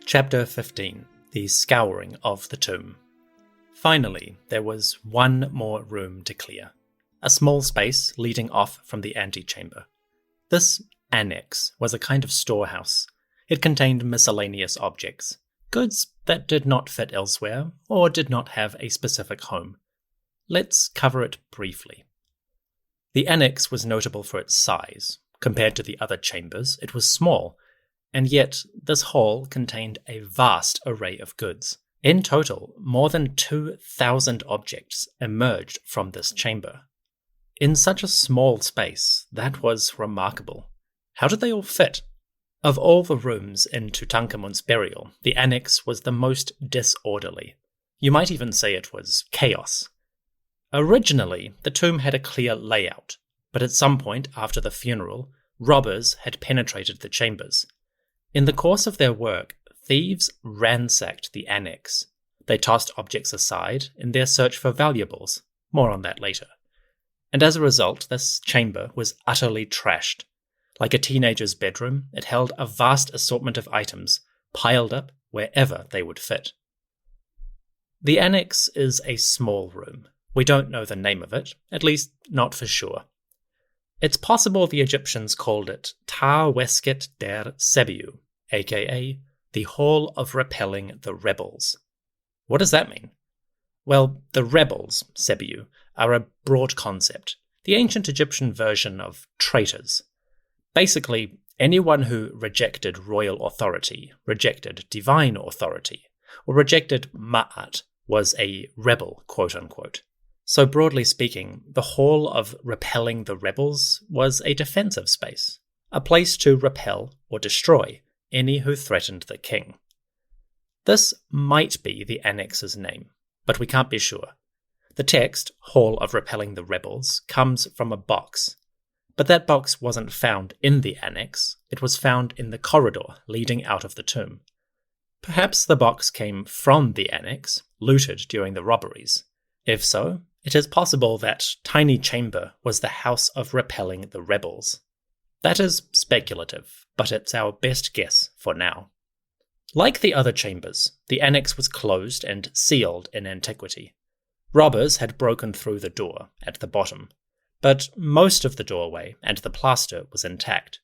Chapter 15. The Scouring of the Tomb. Finally, there was one more room to clear. A small space leading off from the antechamber. This annex was a kind of storehouse. It contained miscellaneous objects, goods that did not fit elsewhere or did not have a specific home. Let's cover it briefly. The annex was notable for its size. Compared to the other chambers, it was small, and yet this hall contained a vast array of goods. In total, more than 2,000 objects emerged from this chamber. In such a small space, that was remarkable. How did they all fit? Of all the rooms in Tutankhamun's burial, the annex was the most disorderly. You might even say it was chaos. Originally, the tomb had a clear layout, but at some point after the funeral, robbers had penetrated the chambers. In the course of their work, thieves ransacked the annex. They tossed objects aside in their search for valuables. More on that later. And as a result, this chamber was utterly trashed. Like a teenager's bedroom, it held a vast assortment of items, piled up wherever they would fit. The annex is a small room. We don't know the name of it, at least not for sure. It's possible the Egyptians called it Ta Wesket der Sebiu, aka the Hall of Repelling the Rebels. What does that mean? Well, the rebels, Sebiu, are a broad concept, the ancient Egyptian version of traitors. Basically, anyone who rejected royal authority, rejected divine authority, or rejected ma'at was a rebel, quote-unquote. So broadly speaking, the Hall of Repelling the Rebels was a defensive space, a place to repel or destroy any who threatened the king. This might be the annex's name, but we can't be sure. The text, Hall of Repelling the Rebels, comes from a box. But that box wasn't found in the annex, it was found in the corridor leading out of the tomb. Perhaps the box came from the annex, looted during the robberies. If so, it is possible that tiny chamber was the House of Repelling the Rebels. That is speculative, but it's our best guess for now. Like the other chambers, the annex was closed and sealed in antiquity. Robbers had broken through the door at the bottom, but most of the doorway and the plaster was intact.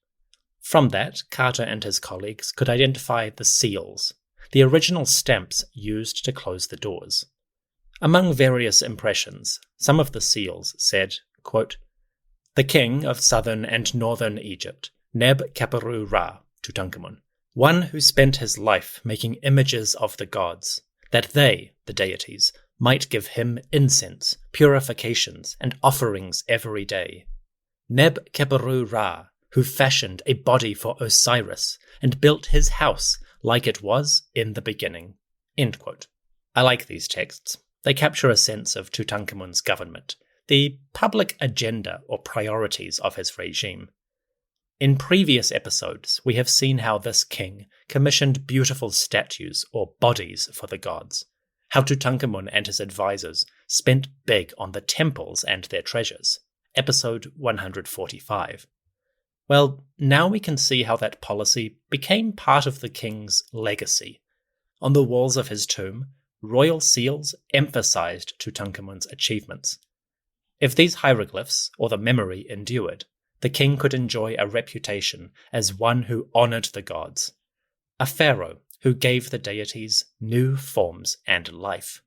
From that, Carter and his colleagues could identify the seals, the original stamps used to close the doors. Among various impressions, some of the seals said, quote, "The king of southern and northern Egypt, Neb-Keperu-Ra, Tutankhamun, one who spent his life making images of the gods, that they, the deities, might give him incense, purifications, and offerings every day. Neb-Keperu-Ra, who fashioned a body for Osiris and built his house like it was in the beginning." End quote. I like these texts. They capture a sense of Tutankhamun's government, the public agenda or priorities of his regime. In previous episodes, we have seen how this king commissioned beautiful statues or bodies for the gods, how Tutankhamun and his advisors spent big on the temples and their treasures, episode 145. Well, now we can see how that policy became part of the king's legacy. On the walls of his tomb, royal seals emphasized Tutankhamun's achievements. If these hieroglyphs, or the memory, endured, the king could enjoy a reputation as one who honored the gods, a pharaoh who gave the deities new forms and life.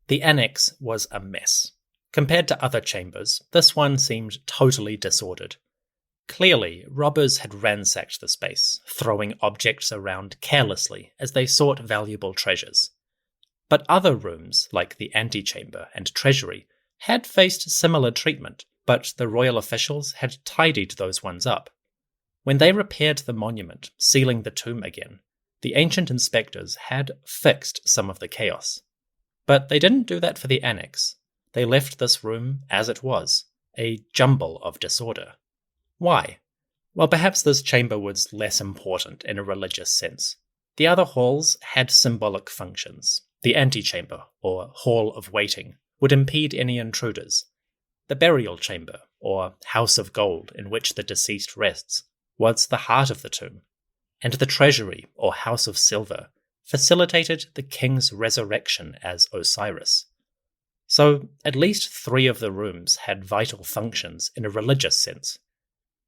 The annex was a mess. Compared to other chambers, this one seemed totally disordered. Clearly, robbers had ransacked the space, throwing objects around carelessly as they sought valuable treasures. But other rooms, like the antechamber and treasury, had faced similar treatment, but the royal officials had tidied those ones up. When they repaired the monument, sealing the tomb again, the ancient inspectors had fixed some of the chaos. But they didn't do that for the annex. They left this room as it was, a jumble of disorder. Why? Well, perhaps this chamber was less important in a religious sense. The other halls had symbolic functions. The antechamber, or hall of waiting, would impede any intruders. The burial chamber, or house of gold in which the deceased rests, was the heart of the tomb. And the treasury, or house of silver, facilitated the king's resurrection as Osiris. So at least 3 of the rooms had vital functions in a religious sense.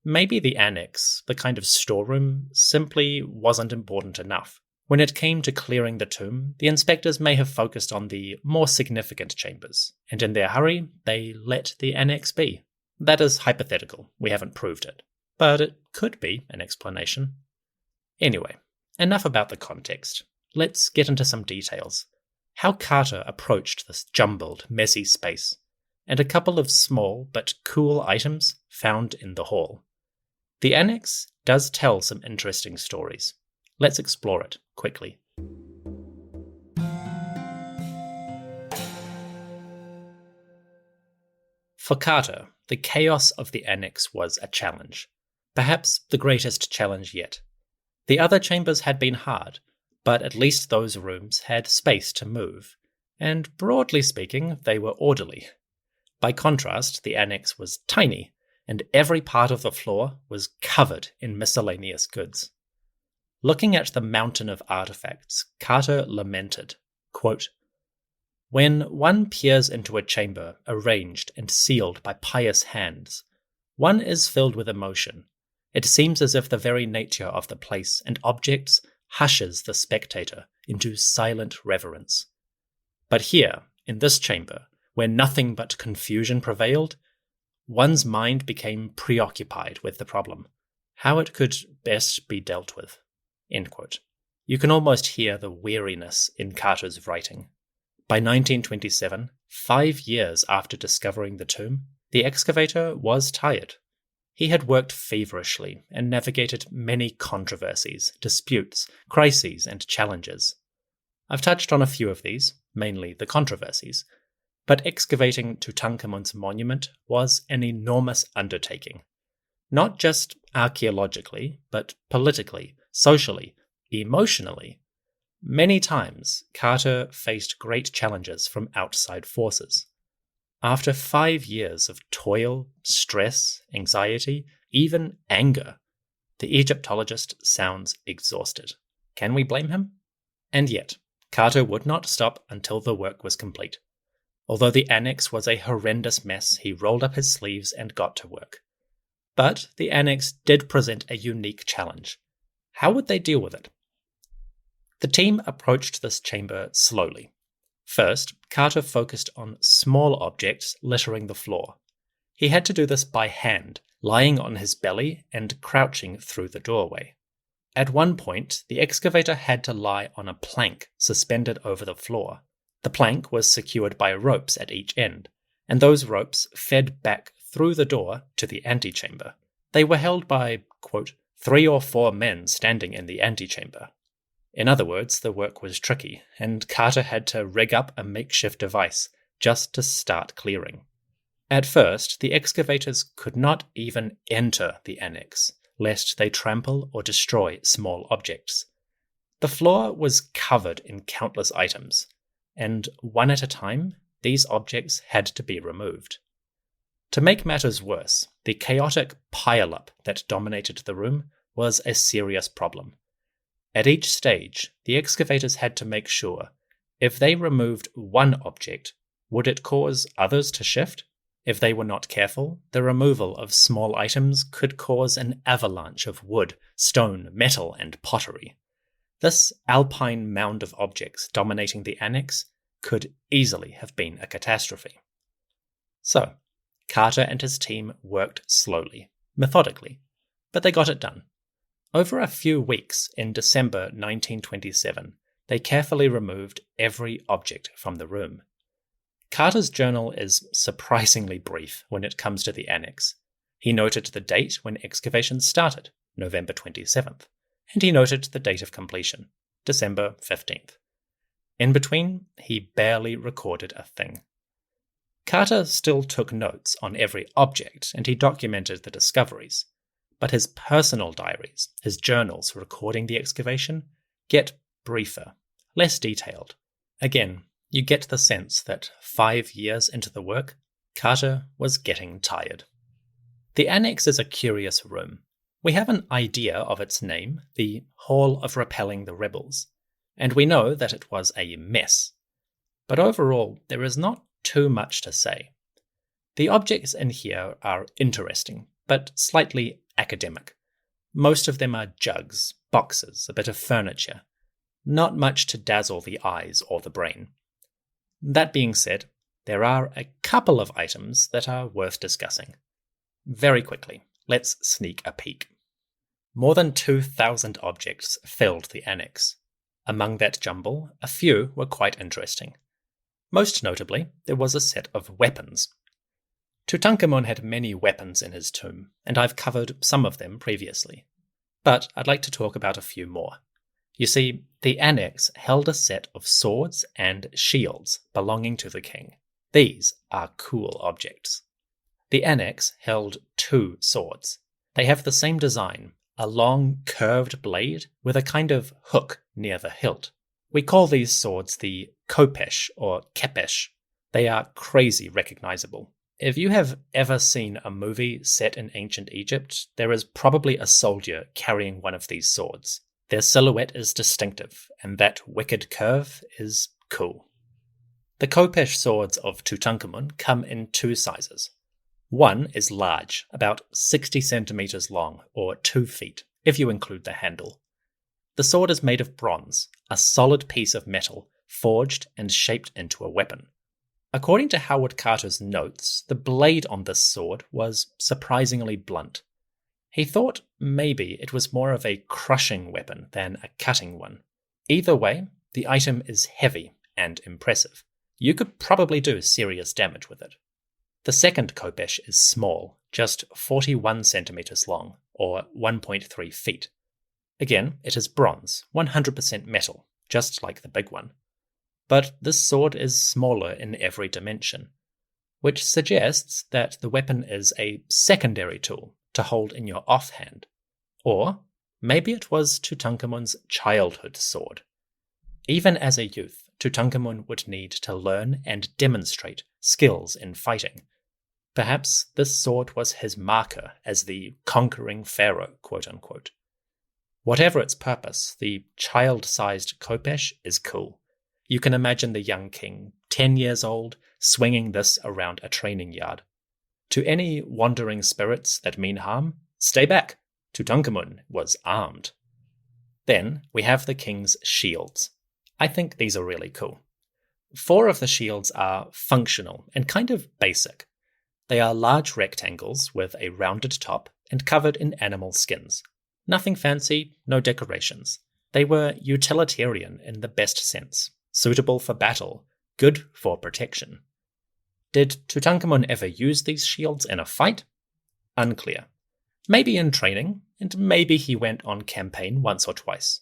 Maybe the annex, the kind of storeroom, simply wasn't important enough. When it came to clearing the tomb, the inspectors may have focused on the more significant chambers, and in their hurry, they let the annex be. That is hypothetical, we haven't proved it, but it could be an explanation. Anyway, enough about the context. Let's get into some details. How Carter approached this jumbled, messy space, and a couple of small but cool items found in the hall. The annex does tell some interesting stories. Let's explore it quickly. For Carter, the chaos of the annex was a challenge, perhaps the greatest challenge yet. The other chambers had been hard, but at least those rooms had space to move, and broadly speaking, they were orderly. By contrast, the annex was tiny, and every part of the floor was covered in miscellaneous goods. Looking at the mountain of artifacts, Carter lamented, quote, "When one peers into a chamber arranged and sealed by pious hands, one is filled with emotion. It seems as if the very nature of the place and objects hushes the spectator into silent reverence. But here, in this chamber, where nothing but confusion prevailed, one's mind became preoccupied with the problem, how it could best be dealt with." End quote. You can almost hear the weariness in Carter's writing. By 1927, 5 years after discovering the tomb, the excavator was tired. He had worked feverishly and navigated many controversies, disputes, crises, and challenges. I've touched on a few of these, mainly the controversies, but excavating Tutankhamun's monument was an enormous undertaking. Not just archaeologically, but politically, socially, emotionally. Many times, Carter faced great challenges from outside forces. After 5 years of toil, stress, anxiety, even anger, the Egyptologist sounds exhausted. Can we blame him? And yet, Carter would not stop until the work was complete. Although the annex was a horrendous mess, he rolled up his sleeves and got to work. But the annex did present a unique challenge. How would they deal with it? The team approached this chamber slowly. First, Carter focused on small objects littering the floor. He had to do this by hand, lying on his belly and crouching through the doorway. At one point, the excavator had to lie on a plank suspended over the floor. The plank was secured by ropes at each end, and those ropes fed back through the door to the antechamber. They were held by, quote, 3 or 4 men standing in the antechamber. In other words, the work was tricky, and Carter had to rig up a makeshift device just to start clearing. At first, the excavators could not even enter the annex, lest they trample or destroy small objects. The floor was covered in countless items, and one at a time, these objects had to be removed. To make matters worse, the chaotic pile-up that dominated the room was a serious problem. At each stage, the excavators had to make sure, if they removed one object, would it cause others to shift? If they were not careful, the removal of small items could cause an avalanche of wood, stone, metal, and pottery. This alpine mound of objects dominating the annex could easily have been a catastrophe. So, Carter and his team worked slowly, methodically, but they got it done. Over a few weeks in December 1927, they carefully removed every object from the room. Carter's journal is surprisingly brief when it comes to the annex. He noted the date when excavations started, November 27th, and he noted the date of completion, December 15th. In between, he barely recorded a thing. Carter still took notes on every object, and he documented the discoveries. But his personal diaries, his journals recording the excavation, get briefer, less detailed. Again, you get the sense that 5 years into the work, Carter was getting tired. The annex is a curious room. We have an idea of its name, the Hall of Repelling the Rebels. and we know that it was a mess. But overall, there is not too much to say. The objects in here are interesting, but slightly academic. Most of them are jugs, boxes, a bit of furniture. Not much to dazzle the eyes or the brain. That being said, there are a couple of items that are worth discussing. Very quickly, let's sneak a peek. More than 2,000 objects filled the annex. Among that jumble, a few were quite interesting. Most notably, there was a set of weapons. Tutankhamun had many weapons in his tomb, and I've covered some of them previously. But I'd like to talk about a few more. You see, the annex held a set of swords and shields belonging to the king. These are cool objects. The annex held 2 swords. They have the same design, a long curved blade with a kind of hook near the hilt. We call these swords the kopesh or kepesh. They are crazy recognizable. If you have ever seen a movie set in ancient Egypt, there is probably a soldier carrying one of these swords. Their silhouette is distinctive, and that wicked curve is cool. The kopesh swords of Tutankhamun come in 2 sizes. One is large, about 60 centimeters long, or 2 feet, if you include the handle. The sword is made of bronze, a solid piece of metal, forged and shaped into a weapon. According to Howard Carter's notes, the blade on this sword was surprisingly blunt. He thought maybe it was more of a crushing weapon than a cutting one. Either way, the item is heavy and impressive. You could probably do serious damage with it. The second kopesh is small, just 41 centimeters long, or 1.3 feet. Again, it is bronze, 100% metal, just like the big one. But this sword is smaller in every dimension, which suggests that the weapon is a secondary tool to hold in your offhand. Or maybe it was Tutankhamun's childhood sword. Even as a youth, Tutankhamun would need to learn and demonstrate skills in fighting. Perhaps this sword was his marker as the conquering pharaoh, quote-unquote. Whatever its purpose, the child-sized kopesh is cool. You can imagine the young king, 10 years old, swinging this around a training yard. To any wandering spirits that mean harm, stay back. Tutankhamun was armed. Then we have the king's shields. I think these are really cool. 4 of the shields are functional and kind of basic. They are large rectangles with a rounded top and covered in animal skins. Nothing fancy, no decorations. They were utilitarian in the best sense, suitable for battle, good for protection. Did Tutankhamun ever use these shields in a fight? Unclear. Maybe in training, and maybe he went on campaign once or twice.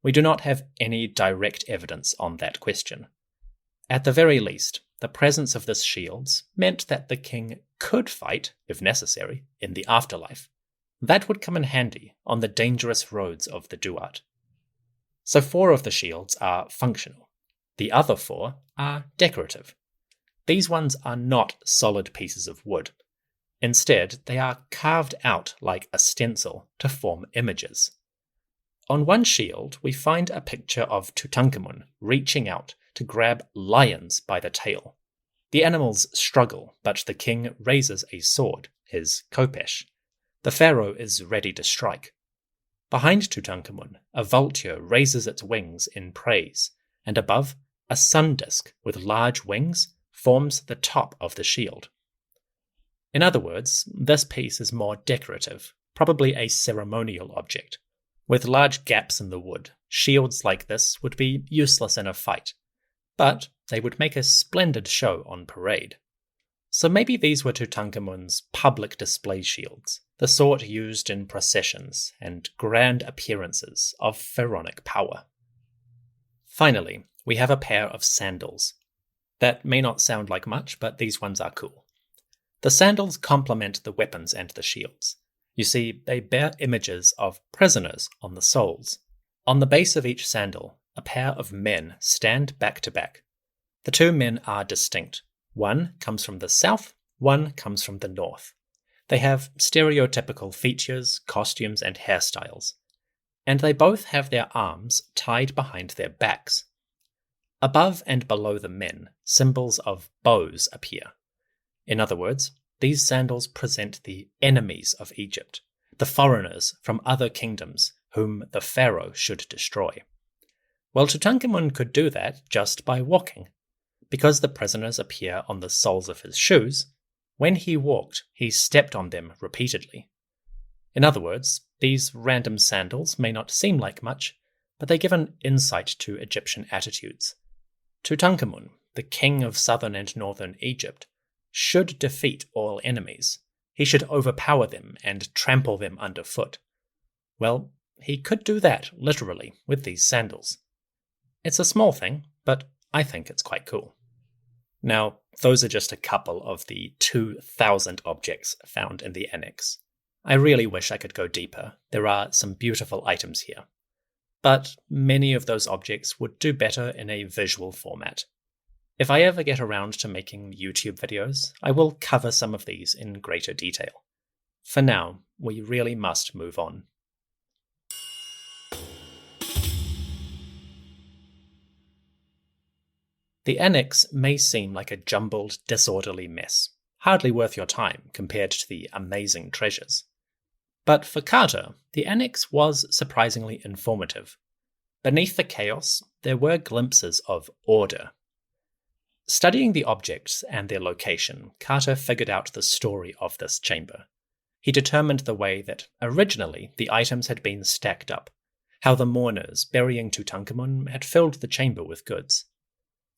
We do not have any direct evidence on that question. At the very least, the presence of this shields meant that the king could fight, if necessary, in the afterlife. That would come in handy on the dangerous roads of the Duat. So 4 of the shields are functional. The other 4 are decorative. These ones are not solid pieces of wood. Instead, they are carved out like a stencil to form images. On one shield, we find a picture of Tutankhamun reaching out to grab lions by the tail. The animals struggle, but the king raises a sword, his kopesh. The pharaoh is ready to strike. Behind Tutankhamun, a vulture raises its wings in praise, and above, a sun disk with large wings forms the top of the shield. In other words, this piece is more decorative, probably a ceremonial object. With large gaps in the wood, shields like this would be useless in a fight, but they would make a splendid show on parade. So maybe these were Tutankhamun's public display shields, the sort used in processions and grand appearances of pharaonic power. Finally, we have a pair of sandals. That may not sound like much, but these ones are cool. The sandals complement the weapons and the shields. You see, they bear images of prisoners on the soles. On the base of each sandal, a pair of men stand back to back. The 2 men are distinct. One comes from the south, one comes from the north. They have stereotypical features, costumes, and hairstyles. and they both have their arms tied behind their backs. Above and below the men, symbols of bows appear. In other words, these sandals present the enemies of Egypt, the foreigners from other kingdoms whom the pharaoh should destroy. Well, Tutankhamun could do that just by walking. Because the prisoners appear on the soles of his shoes, when he walked, he stepped on them repeatedly. In other words, these random sandals may not seem like much, but they give an insight to Egyptian attitudes. Tutankhamun, the king of southern and northern Egypt, should defeat all enemies. He should overpower them and trample them underfoot. Well, he could do that, literally, with these sandals. It's a small thing, but I think it's quite cool. Now, those are just a couple of the 2,000 objects found in the Annexe. I really wish I could go deeper. There are some beautiful items here. But many of those objects would do better in a visual format. If I ever get around to making YouTube videos, I will cover some of these in greater detail. For now, we really must move on. The Annexe may seem like a jumbled, disorderly mess, hardly worth your time compared to the amazing treasures. But for Carter, the Annexe was surprisingly informative. Beneath the chaos, there were glimpses of order. Studying the objects and their location, Carter figured out the story of this chamber. He determined the way that originally the items had been stacked up, how the mourners burying Tutankhamun had filled the chamber with goods.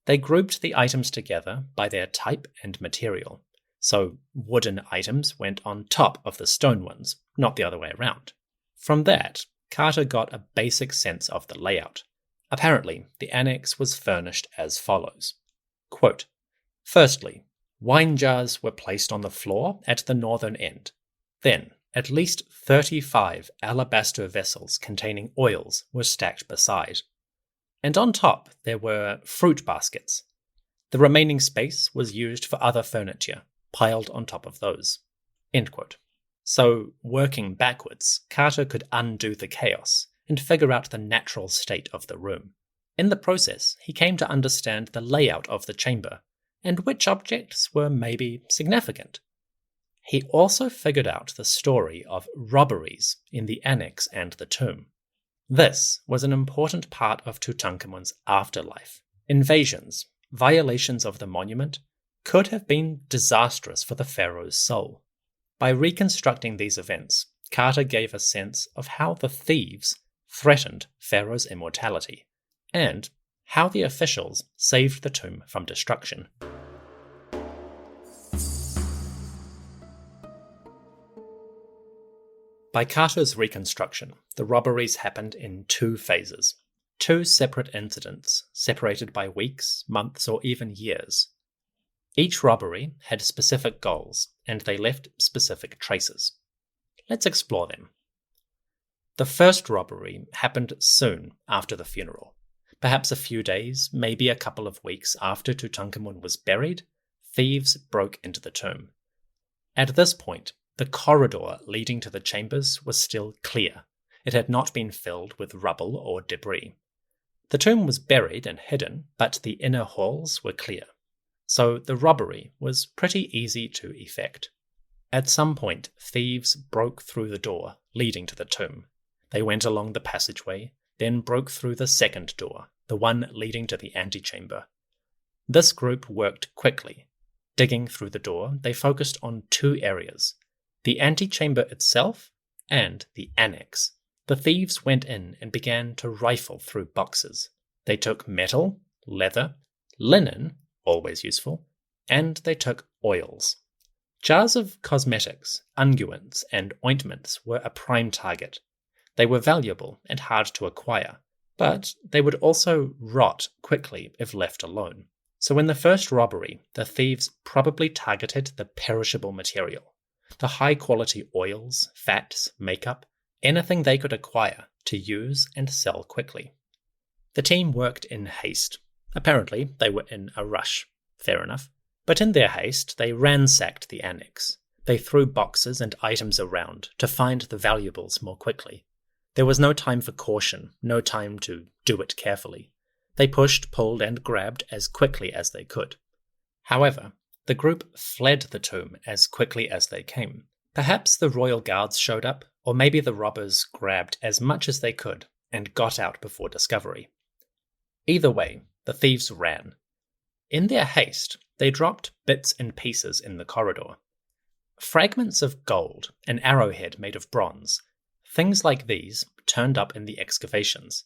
They grouped the items together by their type and material, so wooden items went on top of the stone ones, not the other way around. From that, Carter got a basic sense of the layout. Apparently, the Annexe was furnished as follows. Quote, "Firstly, wine jars were placed on the floor at the northern end. Then, at least 35 alabaster vessels containing oils were stacked beside. And on top there were fruit baskets. The remaining space was used for other furniture, piled on top of those." End quote. So, working backwards, Carter could undo the chaos and figure out the natural state of the room. In the process, he came to understand the layout of the chamber, and which objects were maybe significant. He also figured out the story of robberies in the Annexe and the tomb. This was an important part of Tutankhamun's afterlife. Invasions, violations of the monument, could have been disastrous for the pharaoh's soul. By reconstructing these events, Carter gave a sense of how the thieves threatened Pharaoh's immortality, and how the officials saved the tomb from destruction. By Carter's reconstruction, the robberies happened in 2 phases, 2 separate incidents separated by weeks, months, or even years. Each robbery had specific goals, and they left specific traces. Let's explore them. The first robbery happened soon after the funeral. Perhaps a few days, maybe a couple of weeks after Tutankhamun was buried, thieves broke into the tomb. At this point, the corridor leading to the chambers was still clear. It had not been filled with rubble or debris. The tomb was buried and hidden, but the inner halls were clear. So the robbery was pretty easy to effect. At some point, thieves broke through the door leading to the tomb. They went along the passageway, then broke through the second door, the one leading to the antechamber. This group worked quickly. Digging through the door, they focused on 2 areas: the antechamber itself and the annex. The thieves went in and began to rifle through boxes. They took metal, leather, linen, always useful, and they took oils. Jars of cosmetics, unguents, and ointments were a prime target. They were valuable and hard to acquire, but they would also rot quickly if left alone. So in the first robbery, the thieves probably targeted the perishable material, the high-quality oils, fats, makeup, anything they could acquire to use and sell quickly. The team worked in haste. Apparently, they were in a rush. Fair enough. But in their haste, they ransacked the annex. They threw boxes and items around to find the valuables more quickly. There was no time for caution, no time to do it carefully. They pushed, pulled, and grabbed as quickly as they could. However, the group fled the tomb as quickly as they came. Perhaps the royal guards showed up, or maybe the robbers grabbed as much as they could and got out before discovery. Either way, the thieves ran. In their haste, they dropped bits and pieces in the corridor. Fragments of gold, an arrowhead made of bronze, things like these turned up in the excavations.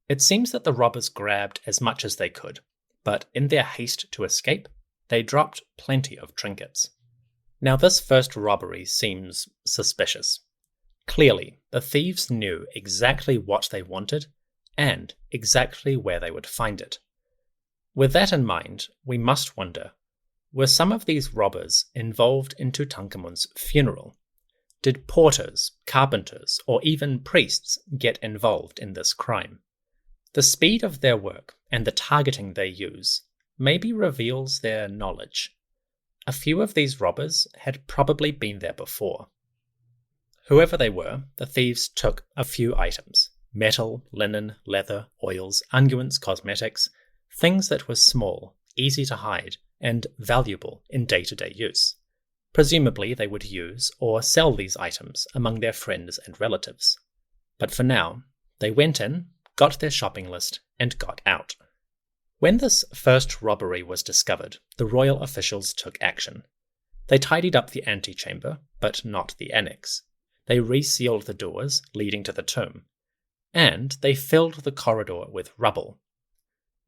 It seems that the robbers grabbed as much as they could, but in their haste to escape, they dropped plenty of trinkets. Now this first robbery seems suspicious. Clearly, the thieves knew exactly what they wanted and exactly where they would find it. With that in mind, we must wonder, were some of these robbers involved in Tutankhamun's funeral? Did porters, carpenters, or even priests get involved in this crime? The speed of their work and the targeting they use maybe reveals their knowledge. A few of these robbers had probably been there before. Whoever they were, the thieves took a few items: metal, linen, leather, oils, unguents, cosmetics, things that were small, easy to hide, and valuable in day-to-day use. Presumably they would use or sell these items among their friends and relatives. But for now, they went in, got their shopping list, and got out. When this first robbery was discovered, the royal officials took action. They tidied up the antechamber, but not the annex. They resealed the doors leading to the tomb, and they filled the corridor with rubble.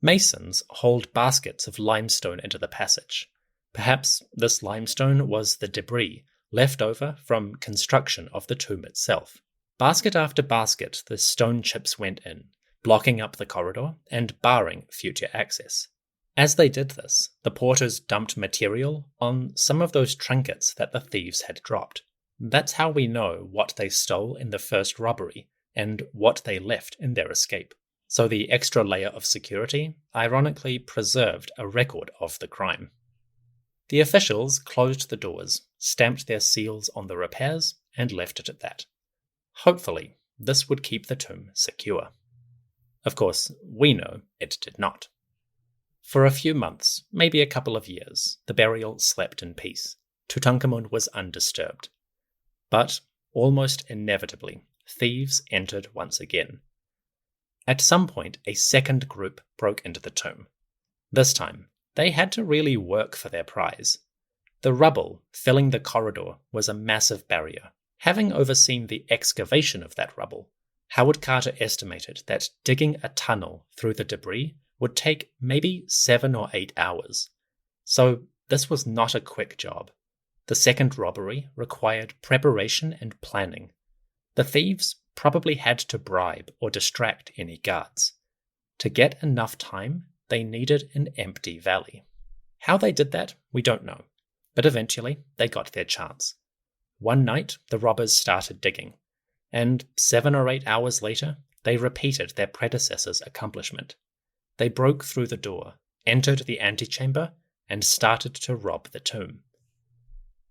Masons hauled baskets of limestone into the passage. Perhaps this limestone was the debris left over from construction of the tomb itself. Basket after basket, the stone chips went in, blocking up the corridor and barring future access. As they did this, the porters dumped material on some of those trinkets that the thieves had dropped. That's how we know what they stole in the first robbery and what they left in their escape. So the extra layer of security ironically preserved a record of the crime. The officials closed the doors, stamped their seals on the repairs, and left it at that. Hopefully, this would keep the tomb secure. Of course, we know it did not. For a few months, maybe a couple of years, the burial slept in peace. Tutankhamun was undisturbed. But, almost inevitably, thieves entered once again. At some point, a second group broke into the tomb. This time, they had to really work for their prize. The rubble filling the corridor was a massive barrier. Having overseen the excavation of that rubble, Howard Carter estimated that digging a tunnel through the debris would take maybe 7 or 8 hours. So this was not a quick job. The second robbery required preparation and planning. The thieves probably had to bribe or distract any guards. To get enough time, they needed an empty valley. How they did that, we don't know, but eventually they got their chance. One night, the robbers started digging, and 7 or 8 hours later, they repeated their predecessor's accomplishment. They broke through the door, entered the antechamber, and started to rob the tomb.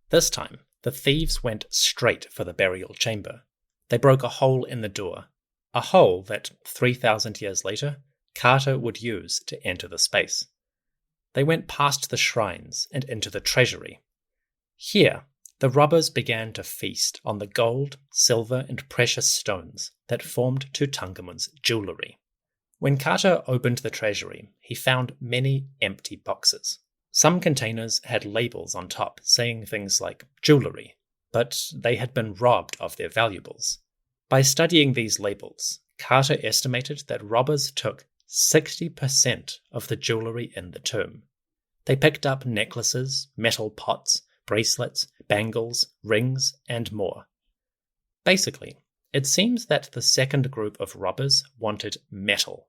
This time, the thieves went straight for the burial chamber. They broke a hole in the door, a hole that 3,000 years later, Carter would use to enter the space. They went past the shrines and into the treasury. Here, the robbers began to feast on the gold, silver, and precious stones that formed Tutankhamun's jewellery. When Carter opened the treasury, he found many empty boxes. Some containers had labels on top saying things like jewellery, but they had been robbed of their valuables. By studying these labels, Carter estimated that robbers took 60% of the jewellery in the tomb. They picked up necklaces, metal pots, bracelets, bangles, rings, and more. Basically, it seems that the second group of robbers wanted metal.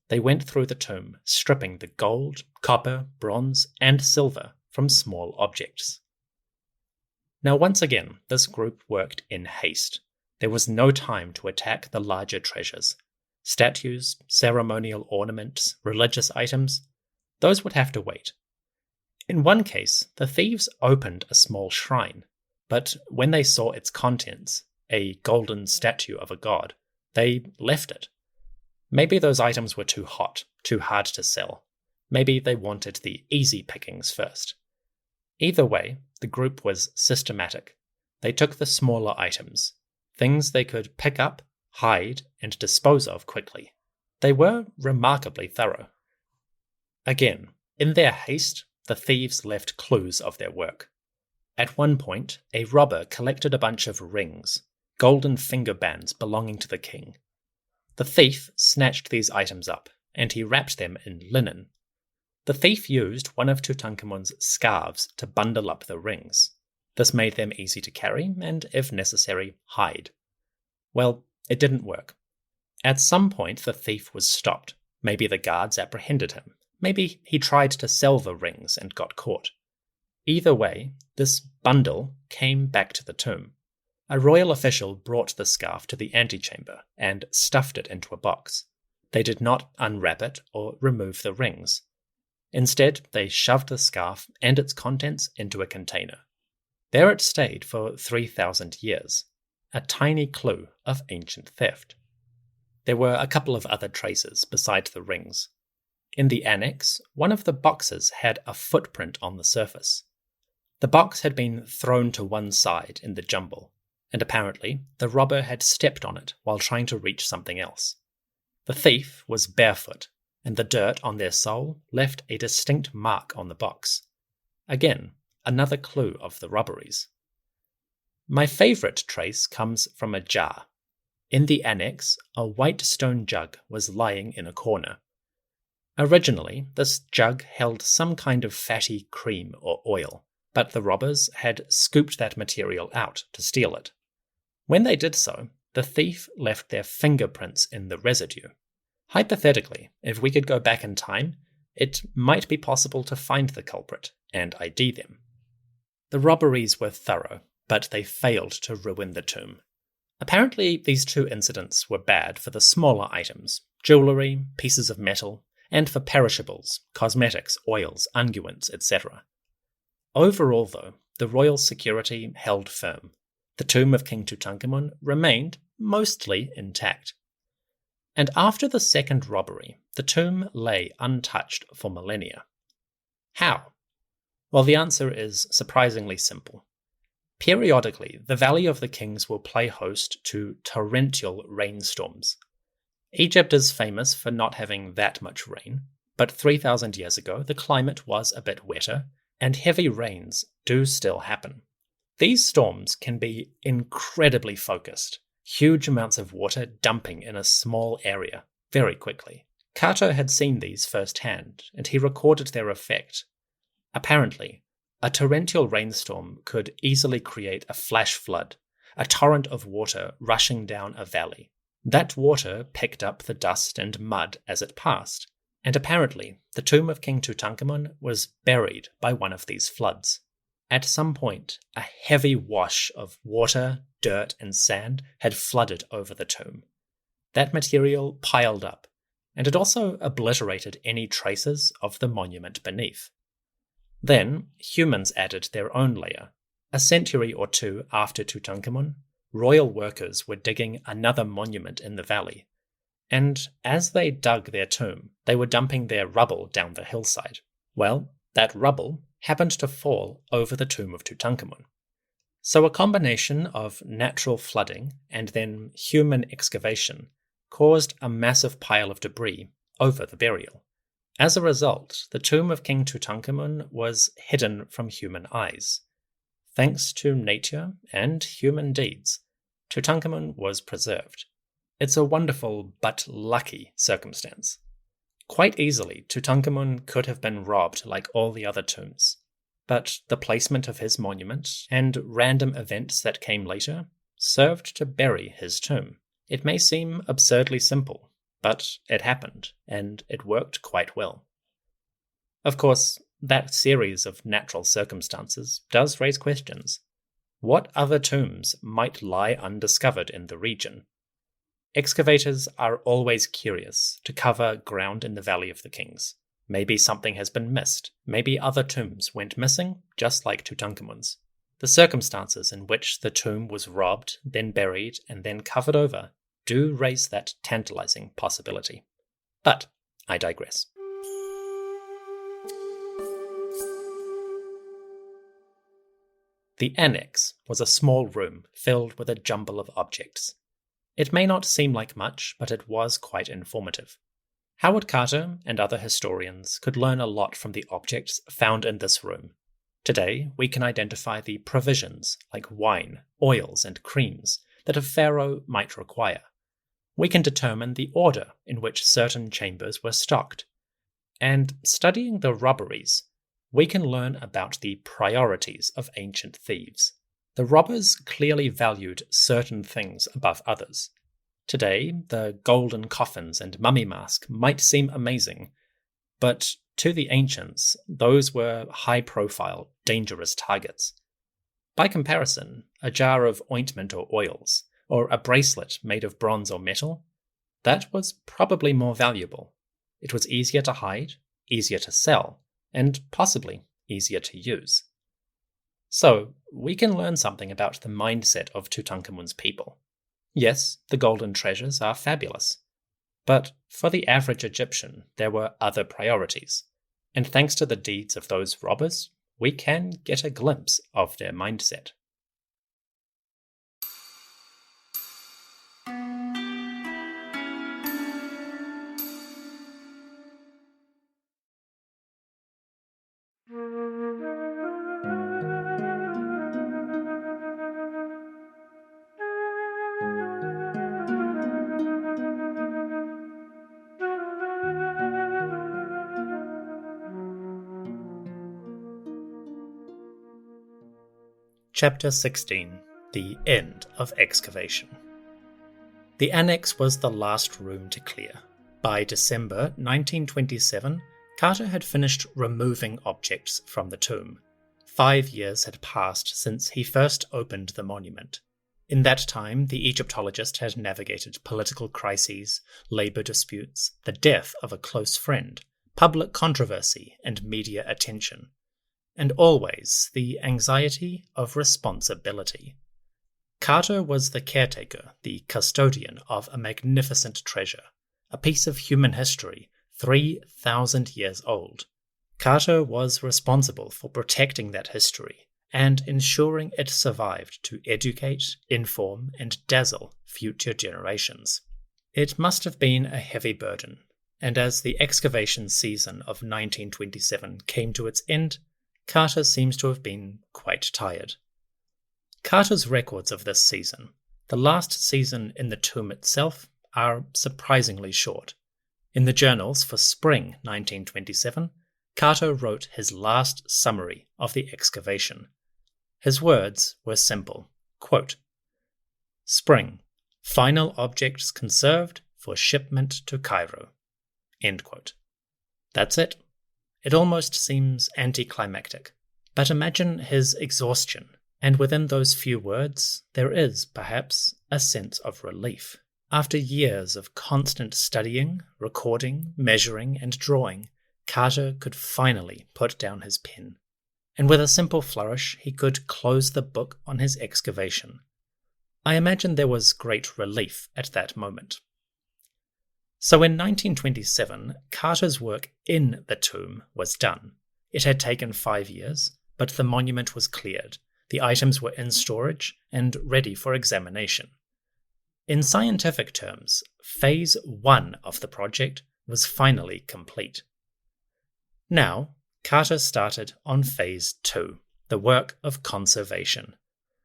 They went through the tomb, stripping the gold, copper, bronze, and silver from small objects. Now once again, this group worked in haste. There was no time to attack the larger treasures. Statues, ceremonial ornaments, religious items, those would have to wait. In one case, the thieves opened a small shrine, but when they saw its contents, a golden statue of a god, they left it. Maybe those items were too hot, too hard to sell. Maybe they wanted the easy pickings first. Either way, the group was systematic. They took the smaller items, things they could pick up, hide, and dispose of quickly. They were remarkably thorough. Again, in their haste, the thieves left clues of their work. At one point, a robber collected a bunch of rings, golden finger bands belonging to the king. The thief snatched these items up, and he wrapped them in linen. The thief used one of Tutankhamun's scarves to bundle up the rings. This made them easy to carry and, if necessary, hide. Well, it didn't work. At some point, the thief was stopped. Maybe the guards apprehended him. Maybe he tried to sell the rings and got caught. Either way, this bundle came back to the tomb. A royal official brought the scarf to the antechamber and stuffed it into a box. They did not unwrap it or remove the rings. Instead, they shoved the scarf and its contents into a container. There it stayed for 3,000 years, a tiny clue of ancient theft. There were a couple of other traces besides the rings. In the annex, one of the boxes had a footprint on the surface. The box had been thrown to one side in the jumble, and apparently the robber had stepped on it while trying to reach something else. The thief was barefoot, and the dirt on their sole left a distinct mark on the box. Again, another clue of the robberies. My favourite trace comes from a jar. In the annex, a white stone jug was lying in a corner. Originally, this jug held some kind of fatty cream or oil, but the robbers had scooped that material out to steal it. When they did so, the thief left their fingerprints in the residue. Hypothetically, if we could go back in time, it might be possible to find the culprit and ID them. The robberies were thorough, but they failed to ruin the tomb. Apparently, these two incidents were bad for the smaller items, jewellery, pieces of metal, and for perishables, cosmetics, oils, unguents, etc. Overall, though, the royal security held firm. The tomb of King Tutankhamun remained mostly intact. And after the second robbery, the tomb lay untouched for millennia. How? Well, the answer is surprisingly simple. Periodically, the Valley of the Kings will play host to torrential rainstorms. Egypt is famous for not having that much rain, but 3,000 years ago the climate was a bit wetter, and heavy rains do still happen. These storms can be incredibly focused, huge amounts of water dumping in a small area very quickly. Cato had seen these firsthand, and he recorded their effect. Apparently, a torrential rainstorm could easily create a flash flood, a torrent of water rushing down a valley. That water picked up the dust and mud as it passed, and apparently the tomb of King Tutankhamun was buried by one of these floods. At some point, a heavy wash of water, dirt, and sand had flooded over the tomb. That material piled up, and it also obliterated any traces of the monument beneath. Then, humans added their own layer. A century or two after Tutankhamun, royal workers were digging another monument in the valley, and as they dug their tomb, they were dumping their rubble down the hillside. Well, that rubble happened to fall over the tomb of Tutankhamun. So a combination of natural flooding and then human excavation caused a massive pile of debris over the burial. As a result, the tomb of King Tutankhamun was hidden from human eyes. Thanks to nature and human deeds, Tutankhamun was preserved. It's a wonderful but lucky circumstance. Quite easily, Tutankhamun could have been robbed like all the other tombs, but the placement of his monument and random events that came later served to bury his tomb. It may seem absurdly simple, but it happened, and it worked quite well. Of course, that series of natural circumstances does raise questions. What other tombs might lie undiscovered in the region? Excavators are always curious to cover ground in the Valley of the Kings. Maybe something has been missed. Maybe other tombs went missing, just like Tutankhamun's. The circumstances in which the tomb was robbed, then buried, and then covered over do raise that tantalizing possibility. But I digress. The annex was a small room filled with a jumble of objects. It may not seem like much, but it was quite informative. Howard Carter and other historians could learn a lot from the objects found in this room. Today, we can identify the provisions, like wine, oils, and creams, that a pharaoh might require. We can determine the order in which certain chambers were stocked. And studying the robberies, we can learn about the priorities of ancient thieves. The robbers clearly valued certain things above others. Today, the golden coffins and mummy mask might seem amazing, but to the ancients, those were high-profile, dangerous targets. By comparison, a jar of ointment or oils, or a bracelet made of bronze or metal, that was probably more valuable. It was easier to hide, easier to sell, and possibly easier to use. So, we can learn something about the mindset of Tutankhamun's people. Yes, the golden treasures are fabulous, but for the average Egyptian, there were other priorities, and thanks to the deeds of those robbers, we can get a glimpse of their mindset. Chapter 16. The End of Excavation. The annex was the last room to clear. By December 1927, Carter had finished removing objects from the tomb. 5 years had passed since he first opened the monument. In that time, the Egyptologist had navigated political crises, labor disputes, the death of a close friend, public controversy, and media attention. And always the anxiety of responsibility. Carter was the caretaker, the custodian of a magnificent treasure, a piece of human history 3,000 years old. Carter was responsible for protecting that history and ensuring it survived to educate, inform, and dazzle future generations. It must have been a heavy burden, and as the excavation season of 1927 came to its end, Carter seems to have been quite tired. Carter's records of this season, the last season in the tomb itself, are surprisingly short. In the journals for spring 1927, Carter wrote his last summary of the excavation. His words were simple, quote, "Spring, final objects conserved for shipment to Cairo." End quote. That's it. It almost seems anticlimactic, but imagine his exhaustion, and within those few words, there is, perhaps, a sense of relief. After years of constant studying, recording, measuring, and drawing, Carter could finally put down his pen, and with a simple flourish, he could close the book on his excavation. I imagine there was great relief at that moment. So in 1927, Carter's work in the tomb was done. It had taken 5 years, but the monument was cleared. The items were in storage and ready for examination. In scientific terms, Phase 1 of the project was finally complete. Now, Carter started on Phase 2, the work of conservation.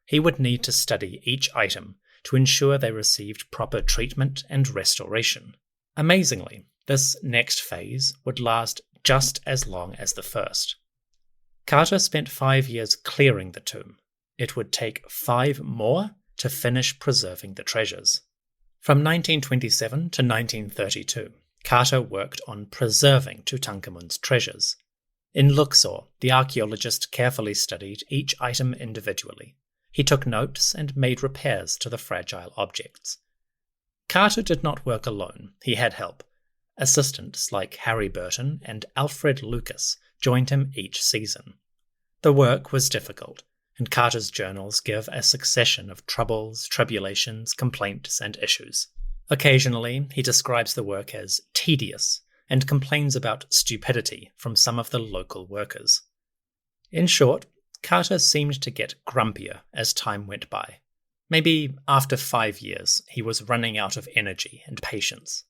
He would need to study each item to ensure they received proper treatment and restoration. Amazingly, this next phase would last just as long as the first. Carter spent 5 years clearing the tomb. It would take 5 more to finish preserving the treasures. From 1927 to 1932, Carter worked on preserving Tutankhamun's treasures. In Luxor, the archaeologist carefully studied each item individually. He took notes and made repairs to the fragile objects. Carter did not work alone. He had help. Assistants like Harry Burton and Alfred Lucas joined him each season. The work was difficult, and Carter's journals give a succession of troubles, tribulations, complaints, and issues. Occasionally, he describes the work as tedious and complains about stupidity from some of the local workers. In short, Carter seemed to get grumpier as time went by. Maybe after 5 years, he was running out of energy and patience.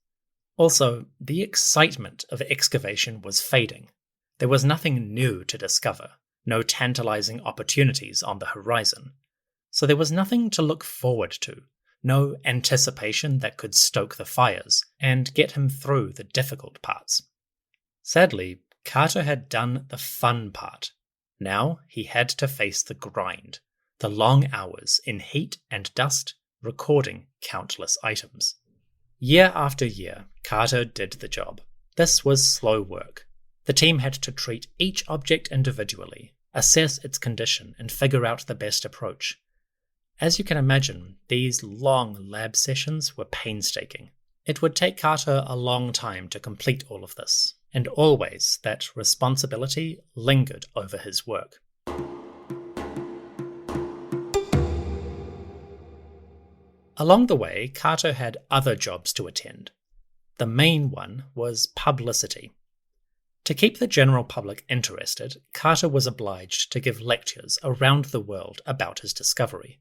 Also, the excitement of excavation was fading. There was nothing new to discover, no tantalizing opportunities on the horizon. So there was nothing to look forward to, no anticipation that could stoke the fires and get him through the difficult parts. Sadly, Carter had done the fun part. Now he had to face the grind, the long hours in heat and dust, recording countless items. Year after year, Carter did the job. This was slow work. The team had to treat each object individually, assess its condition, and figure out the best approach. As you can imagine, these long lab sessions were painstaking. It would take Carter a long time to complete all of this, and always that responsibility lingered over his work. Along the way, Carter had other jobs to attend. The main one was publicity. To keep the general public interested, Carter was obliged to give lectures around the world about his discovery.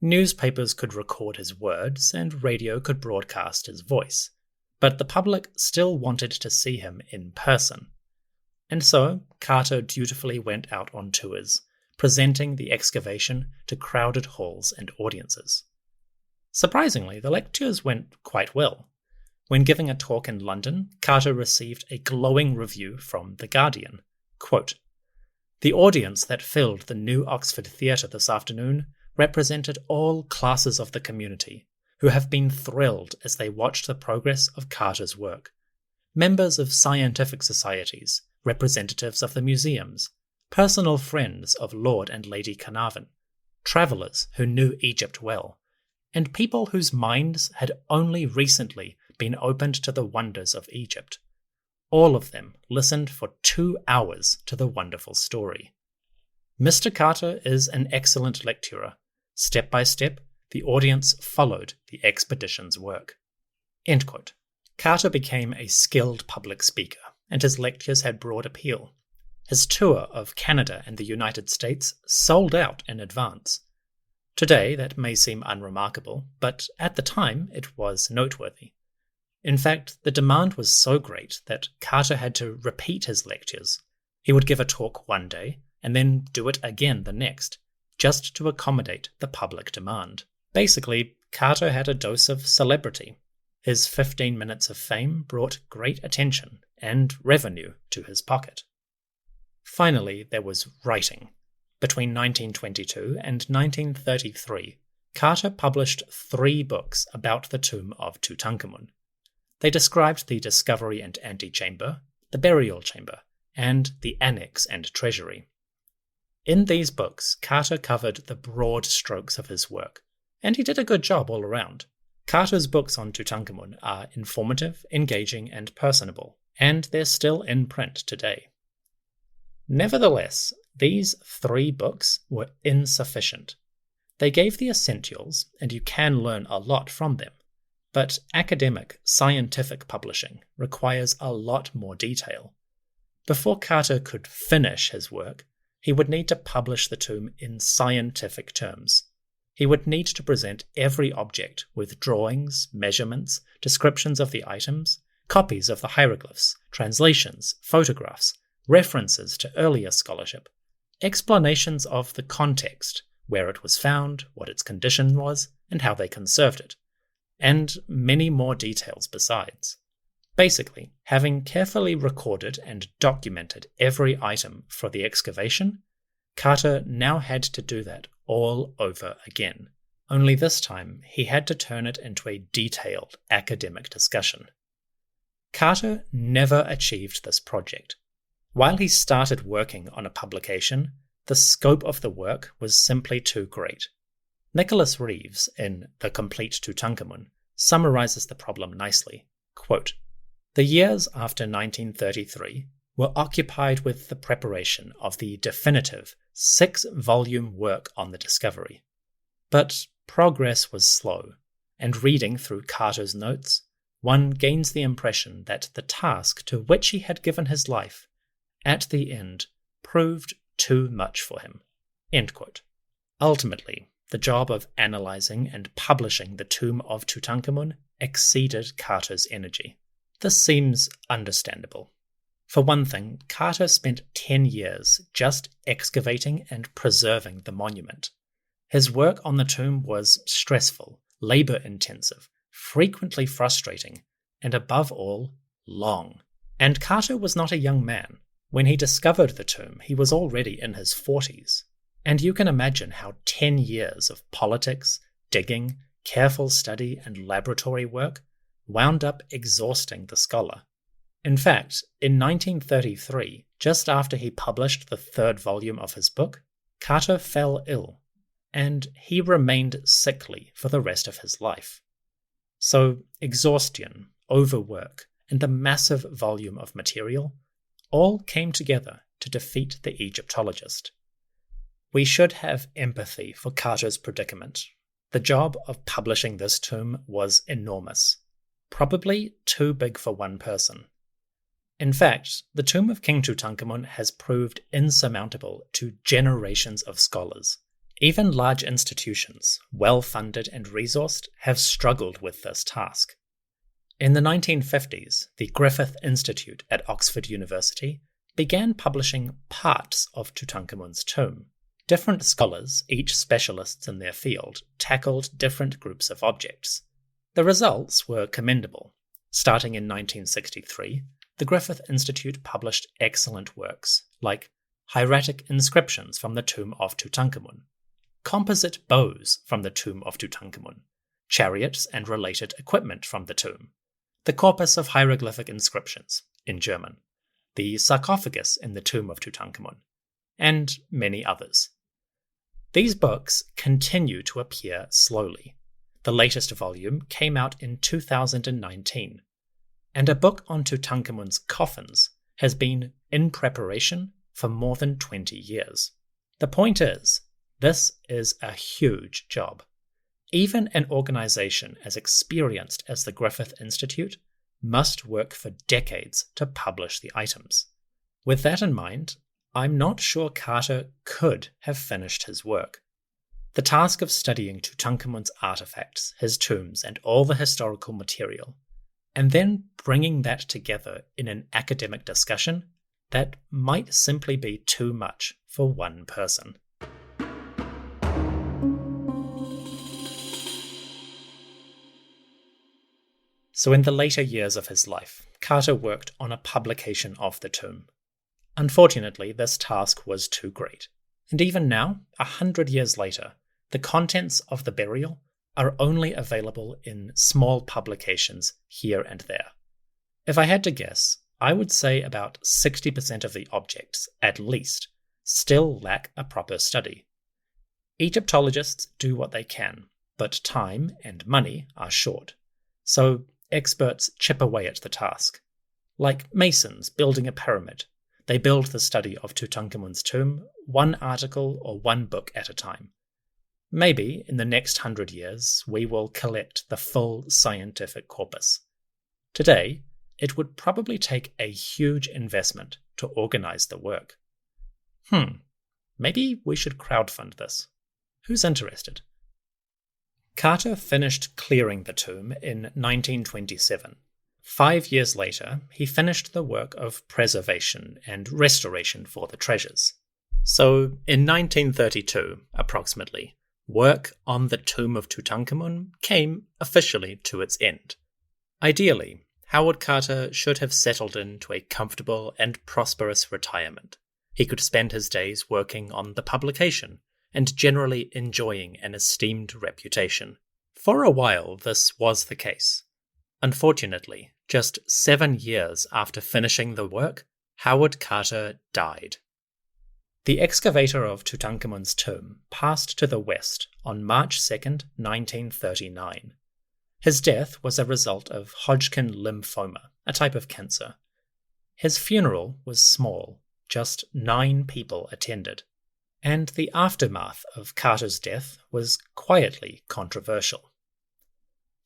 Newspapers could record his words, and radio could broadcast his voice, but the public still wanted to see him in person. And so, Carter dutifully went out on tours, presenting the excavation to crowded halls and audiences. Surprisingly, the lectures went quite well. When giving a talk in London, Carter received a glowing review from The Guardian. Quote, "The audience that filled the New Oxford Theatre this afternoon represented all classes of the community, who have been thrilled as they watched the progress of Carter's work. Members of scientific societies, representatives of the museums, personal friends of Lord and Lady Carnarvon, travellers who knew Egypt well, and people whose minds had only recently been opened to the wonders of Egypt. All of them listened for 2 hours to the wonderful story. Mr. Carter is an excellent lecturer. Step by step, the audience followed the expedition's work." End quote. Carter became a skilled public speaker, and his lectures had broad appeal. His tour of Canada and the United States sold out in advance. Today, that may seem unremarkable, but at the time it was noteworthy. In fact, the demand was so great that Carter had to repeat his lectures. He would give a talk one day, and then do it again the next, just to accommodate the public demand. Basically, Carter had a dose of celebrity. His 15 minutes of fame brought great attention and revenue to his pocket. Finally, there was writing. Between 1922 and 1933, Carter published 3 books about the tomb of Tutankhamun. They described the discovery and antechamber, the burial chamber, and the annex and treasury. In these books, Carter covered the broad strokes of his work, and he did a good job all around. Carter's books on Tutankhamun are informative, engaging, and personable, and they're still in print today. Nevertheless, these 3 books were insufficient. They gave the essentials, and you can learn a lot from them, but academic, scientific publishing requires a lot more detail. Before Carter could finish his work, he would need to publish the tomb in scientific terms. He would need to present every object with drawings, measurements, descriptions of the items, copies of the hieroglyphs, translations, photographs, references to earlier scholarship, explanations of the context, where it was found, what its condition was, and how they conserved it, and many more details besides. Basically, having carefully recorded and documented every item for the excavation, Carter now had to do that all over again. Only this time, he had to turn it into a detailed academic discussion. Carter never achieved this project. While he started working on a publication, the scope of the work was simply too great. Nicholas Reeves, in The Complete Tutankhamun, summarizes the problem nicely. Quote, "The years after 1933 were occupied with the preparation of the definitive, 6-volume work on the discovery. But progress was slow, and reading through Carter's notes, one gains the impression that the task to which he had given his life, at the end, proved too much for him. End quote. Ultimately, the job of analyzing and publishing the tomb of Tutankhamun exceeded Carter's energy. This seems understandable. For one thing, Carter spent 10 years just excavating and preserving the monument. His work on the tomb was stressful, labor-intensive, frequently frustrating, and above all, long. And Carter was not a young man. When he discovered the tomb, he was already in his 40s. And you can imagine how 10 years of politics, digging, careful study, and laboratory work wound up exhausting the scholar. In fact, in 1933, just after he published the 3rd volume of his book, Carter fell ill, and he remained sickly for the rest of his life. So, exhaustion, overwork, and the massive volume of material all came together to defeat the Egyptologist. We should have empathy for Carter's predicament. The job of publishing this tomb was enormous, probably too big for one person. In fact, the tomb of King Tutankhamun has proved insurmountable to generations of scholars. Even large institutions, well-funded and resourced, have struggled with this task. In the 1950s, the Griffith Institute at Oxford University began publishing parts of Tutankhamun's tomb. Different scholars, each specialists in their field, tackled different groups of objects. The results were commendable. Starting in 1963, the Griffith Institute published excellent works, like hieratic inscriptions from the tomb of Tutankhamun, composite bows from the tomb of Tutankhamun, chariots and related equipment from the tomb, the corpus of hieroglyphic inscriptions, in German, the sarcophagus in the tomb of Tutankhamun, and many others. These books continue to appear slowly. The latest volume came out in 2019, and a book on Tutankhamun's coffins has been in preparation for more than 20 years. The point is, this is a huge job. Even an organization as experienced as the Griffith Institute must work for decades to publish the items. With that in mind, I'm not sure Carter could have finished his work. The task of studying Tutankhamun's artifacts, his tombs, and all the historical material, and then bringing that together in an academic discussion, that might simply be too much for one person. So in the later years of his life, Carter worked on a publication of the tomb. Unfortunately, this task was too great, and even now, 100 years later, the contents of the burial are only available in small publications here and there. If I had to guess, I would say about 60% of the objects, at least, still lack a proper study. Egyptologists do what they can, but time and money are short, so experts chip away at the task. Like masons building a pyramid, they build the study of Tutankhamun's tomb one article or one book at a time. Maybe in the next 100 years we will collect the full scientific corpus. Today, it would probably take a huge investment to organize the work. Maybe we should crowdfund this. Who's interested? Carter finished clearing the tomb in 1927. 5 years later, he finished the work of preservation and restoration for the treasures. So, in 1932, approximately, work on the tomb of Tutankhamun came officially to its end. Ideally, Howard Carter should have settled into a comfortable and prosperous retirement. He could spend his days working on the publication and generally enjoying an esteemed reputation. For a while, this was the case. Unfortunately, just 7 years after finishing the work, Howard Carter died. The excavator of Tutankhamun's tomb passed to the west on March 2, 1939. His death was a result of Hodgkin lymphoma, a type of cancer. His funeral was small, just 9 people attended. and the aftermath of Carter's death was quietly controversial.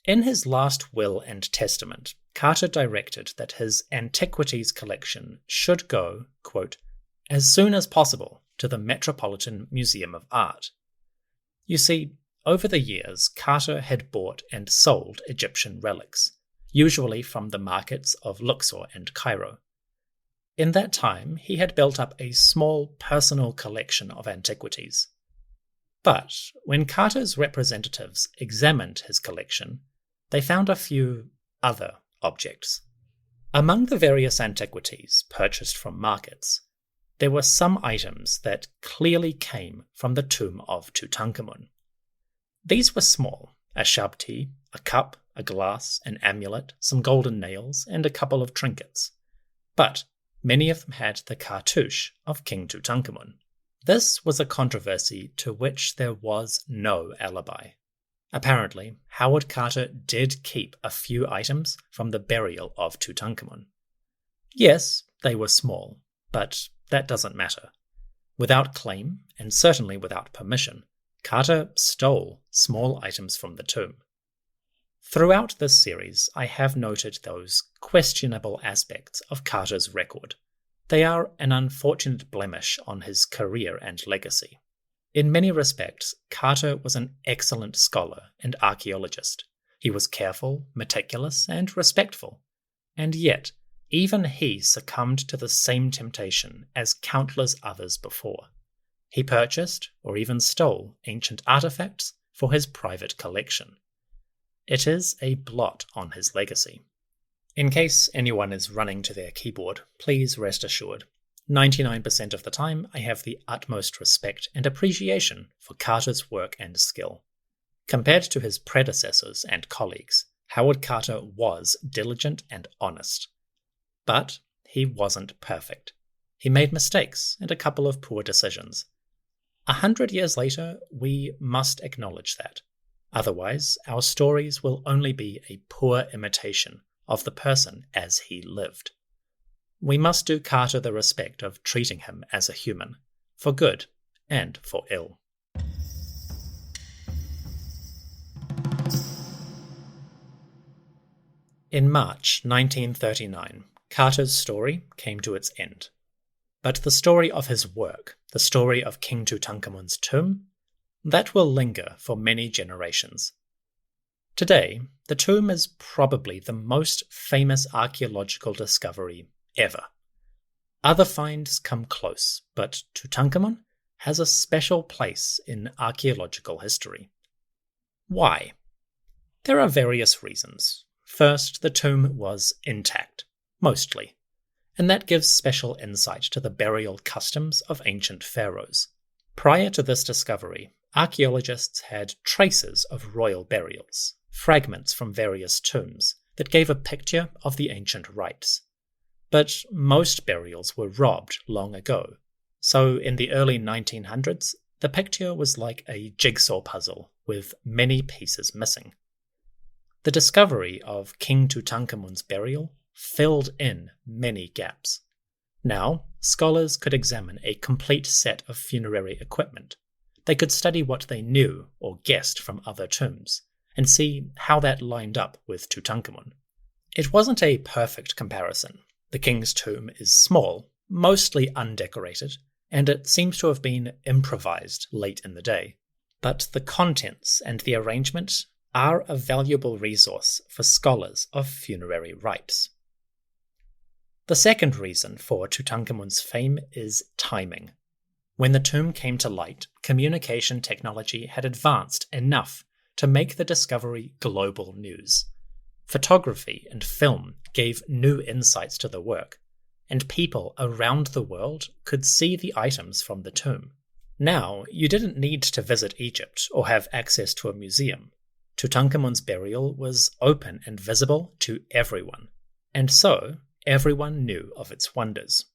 In his last will and testament, Carter directed that his antiquities collection should go, quote, as soon as possible to the Metropolitan Museum of Art. You see, over the years, Carter had bought and sold Egyptian relics, usually from the markets of Luxor and Cairo. In that time, he had built up a small personal collection of antiquities. But when Carter's representatives examined his collection, they found a few other objects. Among the various antiquities purchased from markets, there were some items that clearly came from the tomb of Tutankhamun. These were small: a shabti, a cup, a glass, an amulet, some golden nails, and a couple of trinkets. But many of them had the cartouche of King Tutankhamun. This was a controversy to which there was no alibi. Apparently, Howard Carter did keep a few items from the burial of Tutankhamun. Yes, they were small, but that doesn't matter. Without claim, and certainly without permission, Carter stole small items from the tomb. Throughout this series, I have noted those questionable aspects of Carter's record. They are an unfortunate blemish on his career and legacy. In many respects, Carter was an excellent scholar and archaeologist. He was careful, meticulous, and respectful. And yet, even he succumbed to the same temptation as countless others before. He purchased, or even stole, ancient artifacts for his private collection. It is a blot on his legacy. In case anyone is running to their keyboard, please rest assured, 99% of the time I have the utmost respect and appreciation for Carter's work and skill. Compared to his predecessors and colleagues, Howard Carter was diligent and honest. But he wasn't perfect. He made mistakes and a couple of poor decisions. 100 years later, we must acknowledge that. Otherwise, our stories will only be a poor imitation of the person as he lived. We must do Carter the respect of treating him as a human, for good and for ill. In March 1939, Carter's story came to its end. But the story of his work, the story of King Tutankhamun's tomb, that will linger for many generations. Today, the tomb is probably the most famous archaeological discovery ever. Other finds come close, but Tutankhamun has a special place in archaeological history. Why? There are various reasons. First, the tomb was intact, mostly, and that gives special insight to the burial customs of ancient pharaohs. Prior to this discovery, archaeologists had traces of royal burials, fragments from various tombs that gave a picture of the ancient rites. But most burials were robbed long ago, so in the early 1900s, the picture was like a jigsaw puzzle with many pieces missing. The discovery of King Tutankhamun's burial filled in many gaps. Now, scholars could examine a complete set of funerary equipment. They could study what they knew or guessed from other tombs, and see how that lined up with Tutankhamun. It wasn't a perfect comparison. The king's tomb is small, mostly undecorated, and it seems to have been improvised late in the day. But the contents and the arrangement are a valuable resource for scholars of funerary rites. The second reason for Tutankhamun's fame is timing. When the tomb came to light, communication technology had advanced enough to make the discovery global news. Photography and film gave new insights to the work, and people around the world could see the items from the tomb. Now, you didn't need to visit Egypt or have access to a museum. Tutankhamun's burial was open and visible to everyone, and so everyone knew of its wonders.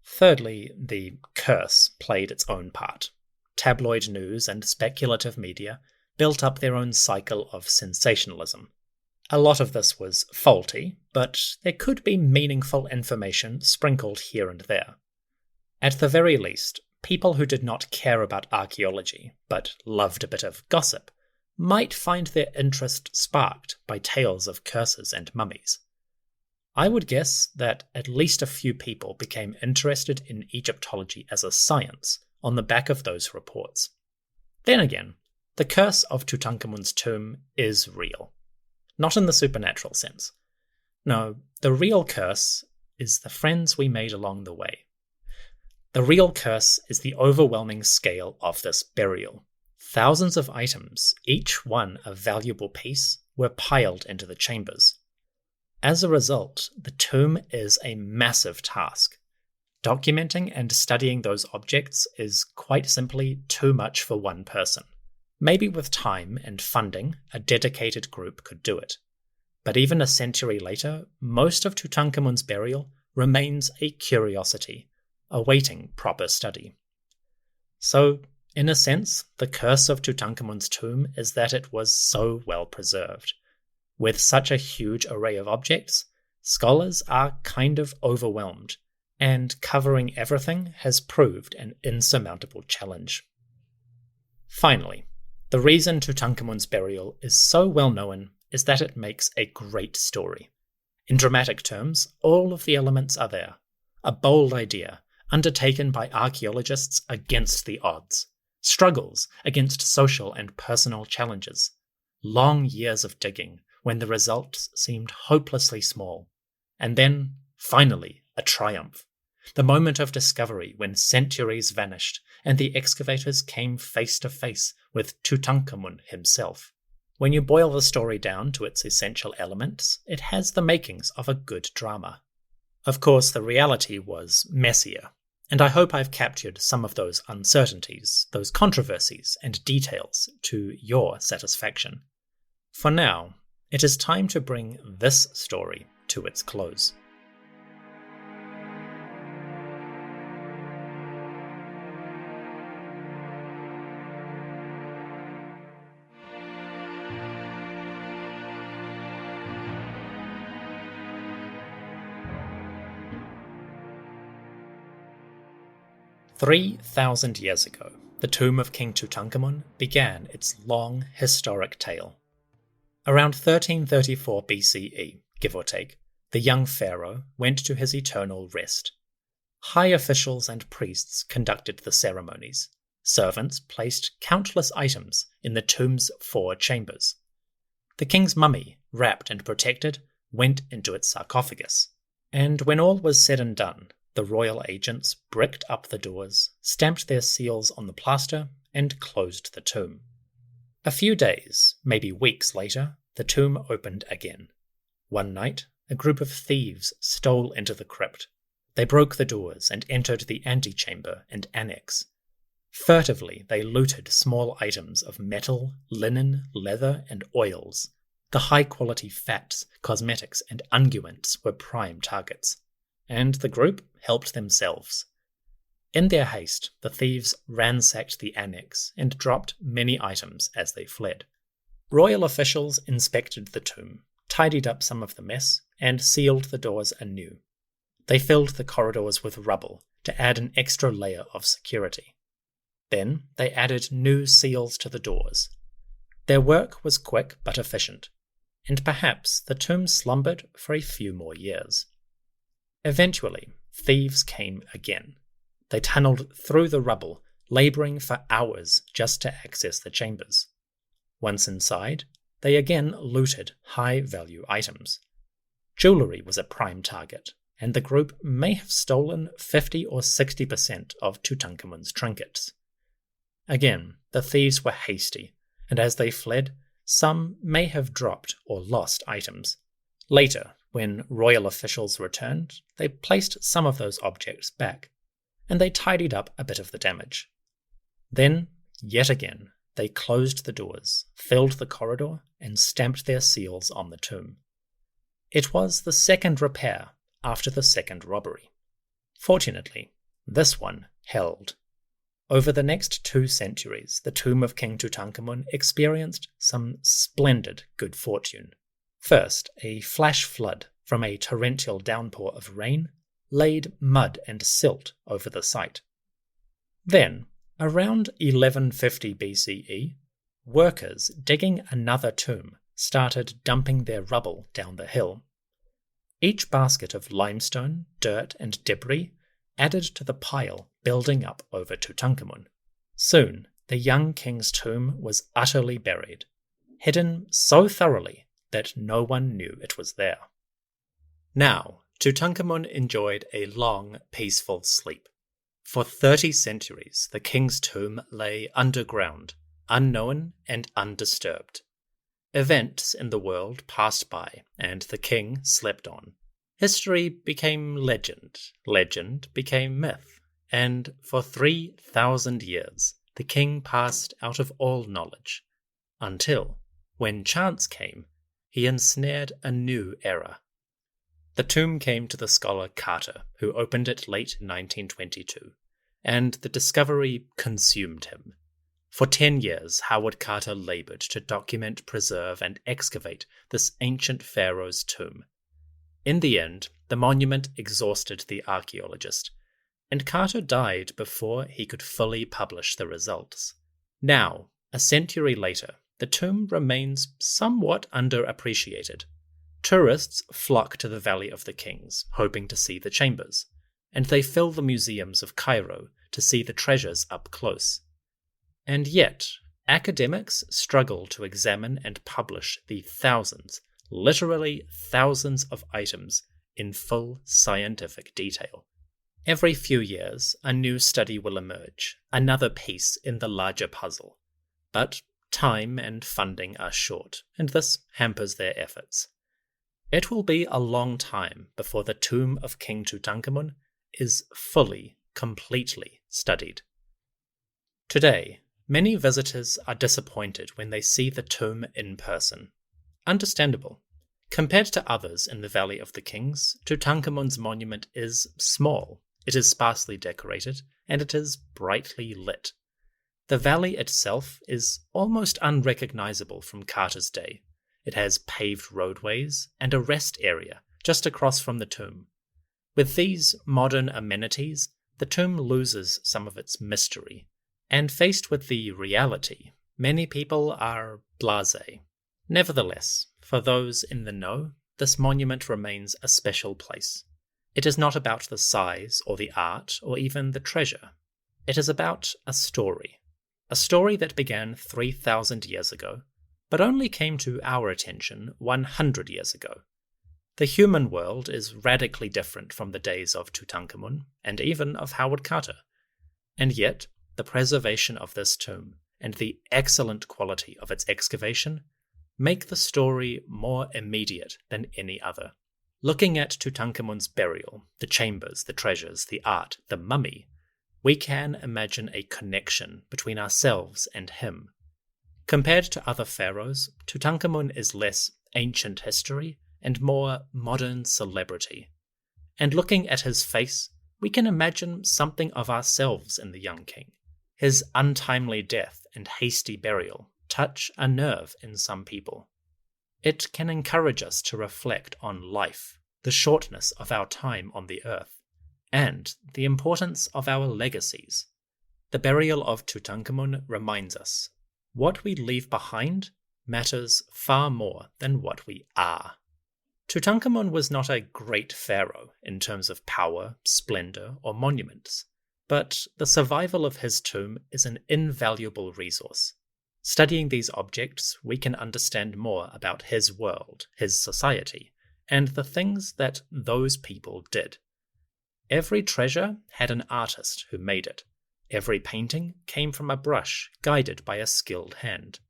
Thirdly, the curse played its own part. Tabloid news and speculative media built up their own cycle of sensationalism. A lot of this was faulty, but there could be meaningful information sprinkled here and there. At the very least, people who did not care about archaeology, but loved a bit of gossip, might find their interest sparked by tales of curses and mummies. I would guess that at least a few people became interested in Egyptology as a science on the back of those reports. Then again, the curse of Tutankhamun's tomb is real. Not in the supernatural sense. No, the real curse is the friends we made along the way. The real curse is the overwhelming scale of this burial. Thousands of items, each one a valuable piece, were piled into the chambers. As a result, the tomb is a massive task. Documenting and studying those objects is quite simply too much for one person. Maybe with time and funding, a dedicated group could do it. But even a century later, most of Tutankhamun's burial remains a curiosity, awaiting proper study. So, in a sense, the curse of Tutankhamun's tomb is that it was so well preserved. With such a huge array of objects, scholars are kind of overwhelmed, and covering everything has proved an insurmountable challenge. Finally, the reason Tutankhamun's burial is so well known is that it makes a great story. In dramatic terms, all of the elements are there. A bold idea, undertaken by archaeologists against the odds. Struggles against social and personal challenges. Long years of digging, when the results seemed hopelessly small. And then, finally, a triumph. The moment of discovery when centuries vanished and the excavators came face to face with Tutankhamun himself. When you boil the story down to its essential elements, it has the makings of a good drama. Of course, the reality was messier, and I hope I've captured some of those uncertainties, those controversies and details to your satisfaction. For now, it is time to bring this story to its close. "3,000 years ago, the tomb of King Tutankhamun began its long historic tale. Around 1334 BCE, give or take, the young pharaoh went to his eternal rest. High officials and priests conducted the ceremonies. Servants placed countless items in the tomb's 4 chambers. The king's mummy, wrapped and protected, went into its sarcophagus. And when all was said and done, the royal agents bricked up the doors, stamped their seals on the plaster, and closed the tomb. A few days, maybe weeks later, the tomb opened again. One night, a group of thieves stole into the crypt. They broke the doors and entered the antechamber and annexe. Furtively, they looted small items of metal, linen, leather, and oils. The high-quality fats, cosmetics, and unguents were prime targets. And the group helped themselves. In their haste, the thieves ransacked the annexe and dropped many items as they fled. Royal officials inspected the tomb, tidied up some of the mess, and sealed the doors anew. They filled the corridors with rubble to add an extra layer of security. Then they added new seals to the doors. Their work was quick but efficient, and perhaps the tomb slumbered for a few more years. Eventually, thieves came again. They tunneled through the rubble, labouring for hours just to access the chambers. Once inside, they again looted high-value items. Jewellery was a prime target, and the group may have stolen 50 or 60% of Tutankhamun's trinkets. Again, the thieves were hasty, and as they fled, some may have dropped or lost items. Later, when royal officials returned, they placed some of those objects back, and they tidied up a bit of the damage. Then, yet again, they closed the doors, filled the corridor, and stamped their seals on the tomb. It was the second repair after the second robbery. Fortunately, this one held. Over the next 2 centuries, the tomb of King Tutankhamun experienced some splendid good fortune. First, a flash flood from a torrential downpour of rain laid mud and silt over the site. Then, around 1150 BCE, workers digging another tomb started dumping their rubble down the hill. Each basket of limestone, dirt, and debris added to the pile building up over Tutankhamun. Soon, the young king's tomb was utterly buried, hidden so thoroughly that no one knew it was there. Now, Tutankhamun enjoyed a long, peaceful sleep. For 30 centuries, the king's tomb lay underground, unknown and undisturbed. Events in the world passed by, and the king slept on. History became legend, legend became myth, and for 3,000 years the king passed out of all knowledge, until, when chance came, he ensnared a new era. The tomb came to the scholar Carter, who opened it late 1922, and the discovery consumed him. For 10 years, Howard Carter labored to document, preserve, and excavate this ancient pharaoh's tomb. In the end, the monument exhausted the archaeologist, and Carter died before he could fully publish the results. Now, a century later, the tomb remains somewhat underappreciated. Tourists flock to the Valley of the Kings, hoping to see the chambers, and they fill the museums of Cairo to see the treasures up close. And yet, academics struggle to examine and publish the thousands, literally thousands of items in full scientific detail. Every few years, a new study will emerge, another piece in the larger puzzle. But time and funding are short, and this hampers their efforts. It will be a long time before the tomb of King Tutankhamun is fully, completely studied. Today, many visitors are disappointed when they see the tomb in person. Understandable. Compared to others in the Valley of the Kings, Tutankhamun's monument is small, it is sparsely decorated, and it is brightly lit. The valley itself is almost unrecognizable from Carter's day. It has paved roadways and a rest area just across from the tomb. With these modern amenities, the tomb loses some of its mystery, and faced with the reality, many people are blasé. Nevertheless, for those in the know, this monument remains a special place. It is not about the size or the art or even the treasure. It is about a story that began 3,000 years ago, but only came to our attention 100 years ago. The human world is radically different from the days of Tutankhamun, and even of Howard Carter. And yet, the preservation of this tomb, and the excellent quality of its excavation, make the story more immediate than any other. Looking at Tutankhamun's burial, the chambers, the treasures, the art, the mummy, we can imagine a connection between ourselves and him. Compared to other pharaohs, Tutankhamun is less ancient history and more modern celebrity. And looking at his face, we can imagine something of ourselves in the young king. His untimely death and hasty burial touch a nerve in some people. It can encourage us to reflect on life, the shortness of our time on the earth, and the importance of our legacies. The burial of Tutankhamun reminds us what we leave behind matters far more than what we are. Tutankhamun was not a great pharaoh in terms of power, splendor, or monuments, but the survival of his tomb is an invaluable resource. Studying these objects, we can understand more about his world, his society, and the things that those people did. Every treasure had an artist who made it. Every painting came from a brush guided by a skilled hand.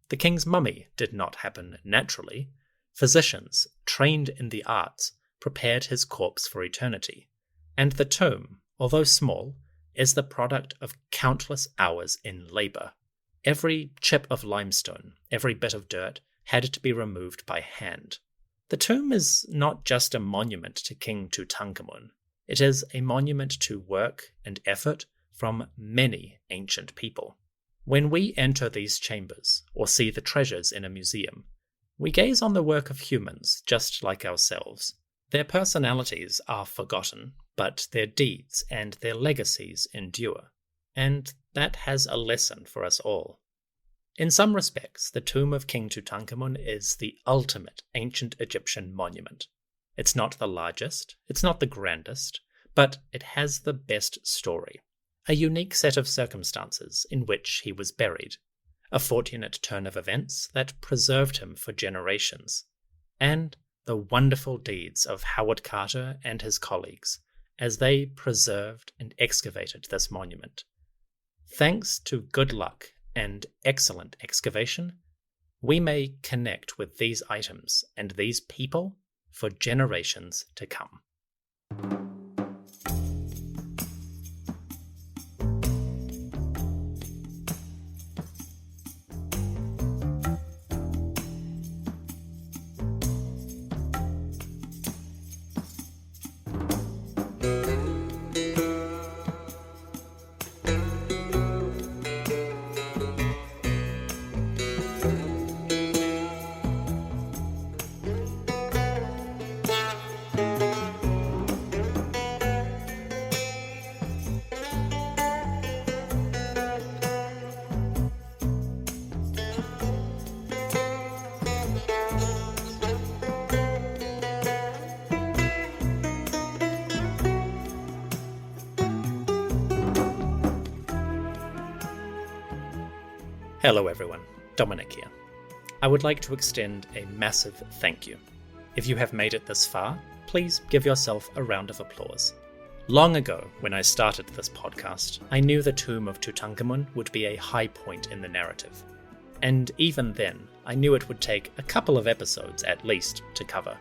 The king's mummy did not happen naturally. Physicians, trained in the arts, prepared his corpse for eternity. And the tomb, although small, is the product of countless hours in labor. Every chip of limestone, every bit of dirt, had to be removed by hand. The tomb is not just a monument to King Tutankhamun. It is a monument to work and effort from many ancient people. When we enter these chambers, or see the treasures in a museum, we gaze on the work of humans just like ourselves. Their personalities are forgotten, but their deeds and their legacies endure. and that has a lesson for us all. In some respects, the tomb of King Tutankhamun is the ultimate ancient Egyptian monument. It's not the largest, it's not the grandest, but it has the best story, a unique set of circumstances in which he was buried, a fortunate turn of events that preserved him for generations, and the wonderful deeds of Howard Carter and his colleagues as they preserved and excavated this monument. Thanks to good luck and excellent excavation, we may connect with these items and these people for generations to come. Hello everyone, Dominic here. I would like to extend a massive thank you. If you have made it this far, please give yourself a round of applause. Long ago, when I started this podcast, I knew the tomb of Tutankhamun would be a high point in the narrative. And even then, I knew it would take a couple of episodes at least to cover.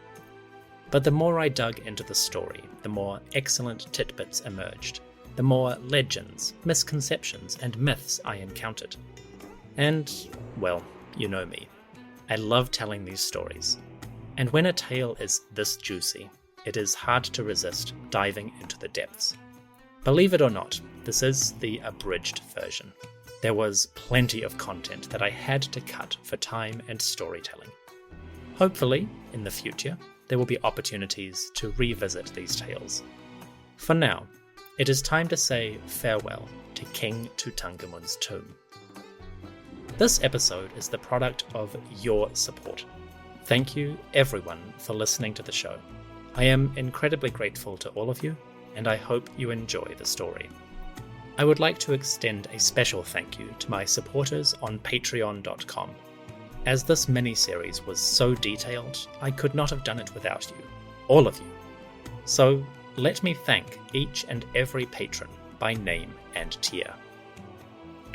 But the more I dug into the story, the more excellent tidbits emerged, the more legends, misconceptions, and myths I encountered. And, well, you know me. I love telling these stories. And when a tale is this juicy, it is hard to resist diving into the depths. Believe it or not, this is the abridged version. There was plenty of content that I had to cut for time and storytelling. Hopefully, in the future, there will be opportunities to revisit these tales. For now, it is time to say farewell to King Tutankhamun's tomb. This episode is the product of your support. Thank you, everyone, for listening to the show. I am incredibly grateful to all of you, and I hope you enjoy the story. I would like to extend a special thank you to my supporters on patreon.com. As this mini-series was so detailed, I could not have done it without you, all of you. So let me thank each and every patron by name and tier.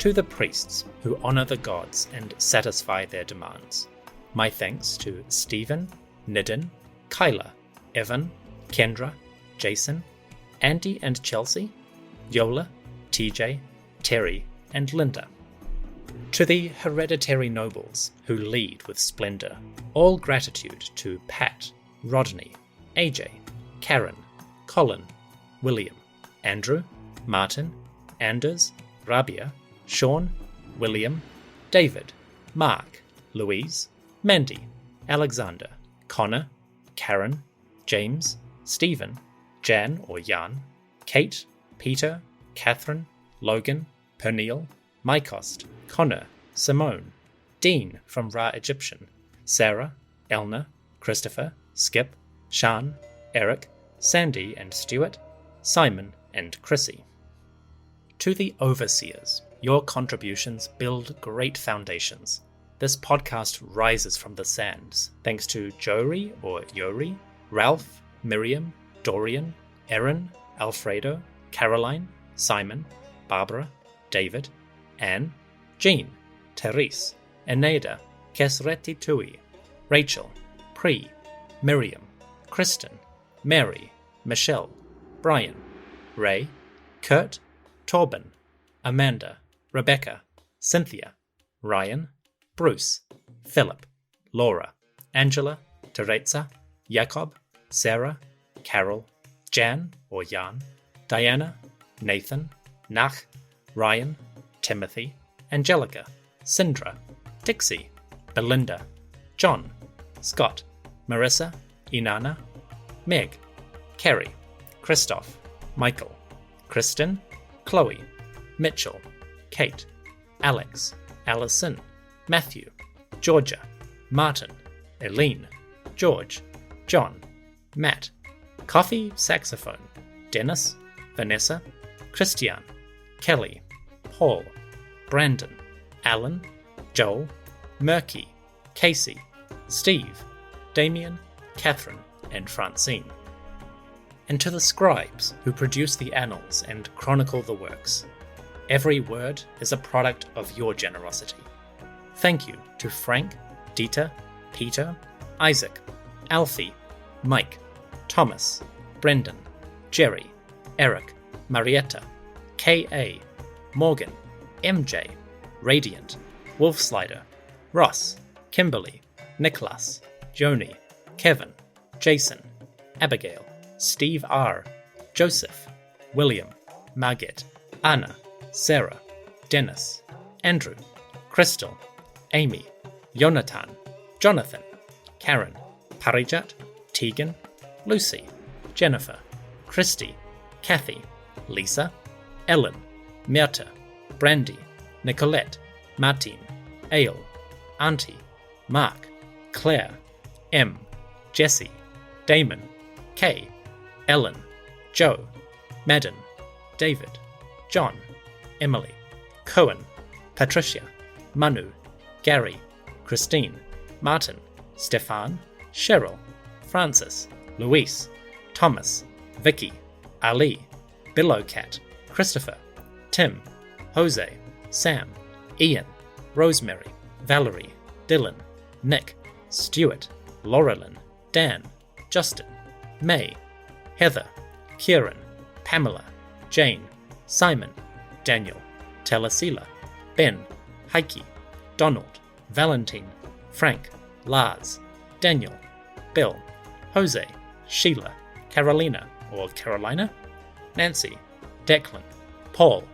To the priests who honor the gods and satisfy their demands, my thanks to Stephen, Nidin, Kyla, Evan, Kendra, Jason, Andy and Chelsea, Yola, TJ, Terry, and Linda. To the hereditary nobles who lead with splendor, all gratitude to Pat, Rodney, AJ, Karen, Colin, William, Andrew, Martin, Anders, Rabia, Sean, William, David, Mark, Louise, Mandy, Alexander, Connor, Karen, James, Stephen, Jan or Jan, Kate, Peter, Catherine, Logan, Pernille, Mycost, Connor, Simone, Dean from Ra Egyptian, Sarah, Elna, Christopher, Skip, Sean, Eric, Sandy and Stuart, Simon and Chrissy. To the overseers, your contributions build great foundations. This podcast rises from the sands, thanks to Jory or Yori, Ralph, Miriam, Dorian, Erin, Alfredo, Caroline, Simon, Barbara, David, Anne, Jean, Therese, Eneda, Kesreti Tui, Rachel, Pri, Miriam, Kristen, Mary, Michelle, Brian, Ray, Kurt, Torben, Amanda, Rebecca, Cynthia, Ryan, Bruce, Philip, Laura, Angela, Teresa, Jacob, Sarah, Carol, Jan or Jan, Diana, Nathan, Nach, Ryan, Timothy, Angelica, Sindra, Dixie, Belinda, John, Scott, Marissa, Inanna, Meg, Kerry, Christoph, Michael, Kristen, Chloe, Mitchell, Kate, Alex, Allison, Matthew, Georgia, Martin, Eileen, George, John, Matt, Coffee Saxophone, Dennis, Vanessa, Christian, Kelly, Paul, Brandon, Alan, Joel, Murky, Casey, Steve, Damien, Catherine, and Francine. And to the scribes who produce the annals and chronicle the works, every word is a product of your generosity. Thank you to Frank, Dieter, Peter, Isaac, Alfie, Mike, Thomas, Brendan, Jerry, Eric, Marietta, K.A., Morgan, MJ, Radiant, Wolfslider, Ross, Kimberly, Nicholas, Joni, Kevin, Jason, Abigail, Steve R., Joseph, William, Margit, Anna, Sarah, Dennis, Andrew, Crystal, Amy, Jonathan, Jonathan, Karen, Parijat, Tegan, Lucy, Jennifer, Christy, Kathy, Lisa, Ellen, Myrta, Brandy, Nicolette, Martin, Ale, Auntie, Mark, Claire, M, Jessie, Damon, Kay, Ellen, Joe, Madden, David, John, Emily, Cohen, Patricia, Manu, Gary, Christine, Martin, Stefan, Cheryl, Francis, Luis, Thomas, Vicky, Ali, Billowcat, Christopher, Tim, Jose, Sam, Ian, Rosemary, Valerie, Dylan, Nick, Stuart, Laurelyn, Dan, Justin, May, Heather, Kieran, Pamela, Jane, Simon, Daniel, Telasila, Ben, Heike, Donald, Valentine, Frank, Lars, Daniel, Bill, Jose, Sheila, Carolina or Carolina, Nancy, Declan, Paul,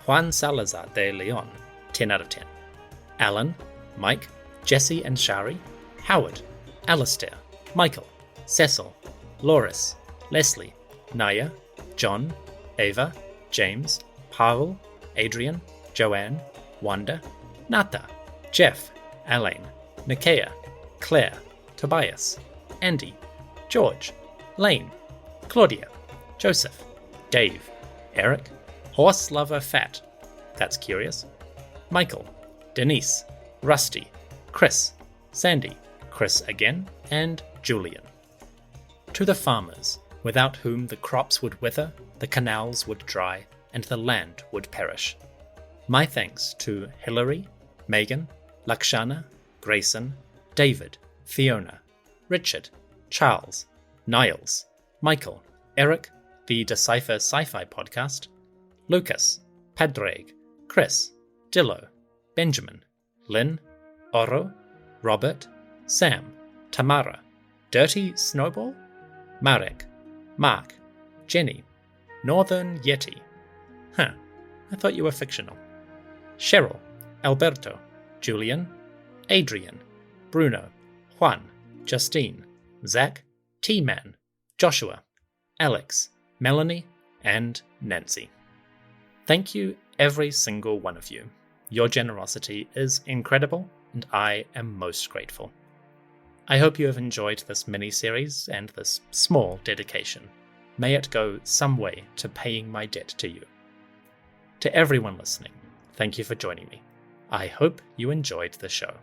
Juan Salazar de Leon, 10 out of 10, Alan, Mike, Jesse and Shari, Howard, Alistair, Michael, Cecil, Loris, Leslie, Naya, John, Ava, James, Pavel, Adrian, Joanne, Wanda, Nata, Jeff, Alain, Nikea, Claire, Tobias, Andy, George, Lane, Claudia, Joseph, Dave, Eric, Horse Lover Fat, that's curious, Michael, Denise, Rusty, Chris, Sandy, Chris again, and Julian. To the farmers, without whom the crops would wither, the canals would dry, and the land would perish. My thanks to Hilary, Megan, Lakshana, Grayson, David, Fiona, Richard, Charles, Niles, Michael, Eric, the Decipher Sci-Fi podcast, Lucas, Padraig, Chris, Dillo, Benjamin, Lynn, Oro, Robert, Sam, Tamara, Dirty Snowball, Marek, Mark, Jenny, Northern Yeti. I thought you were fictional. Cheryl, Alberto, Julian, Adrian, Bruno, Juan, Justine, Zach, T-Man, Joshua, Alex, Melanie, and Nancy. Thank you, every single one of you. Your generosity is incredible, and I am most grateful. I hope you have enjoyed this mini-series and this small dedication. May it go some way to paying my debt to you. To everyone listening, thank you for joining me. I hope you enjoyed the show.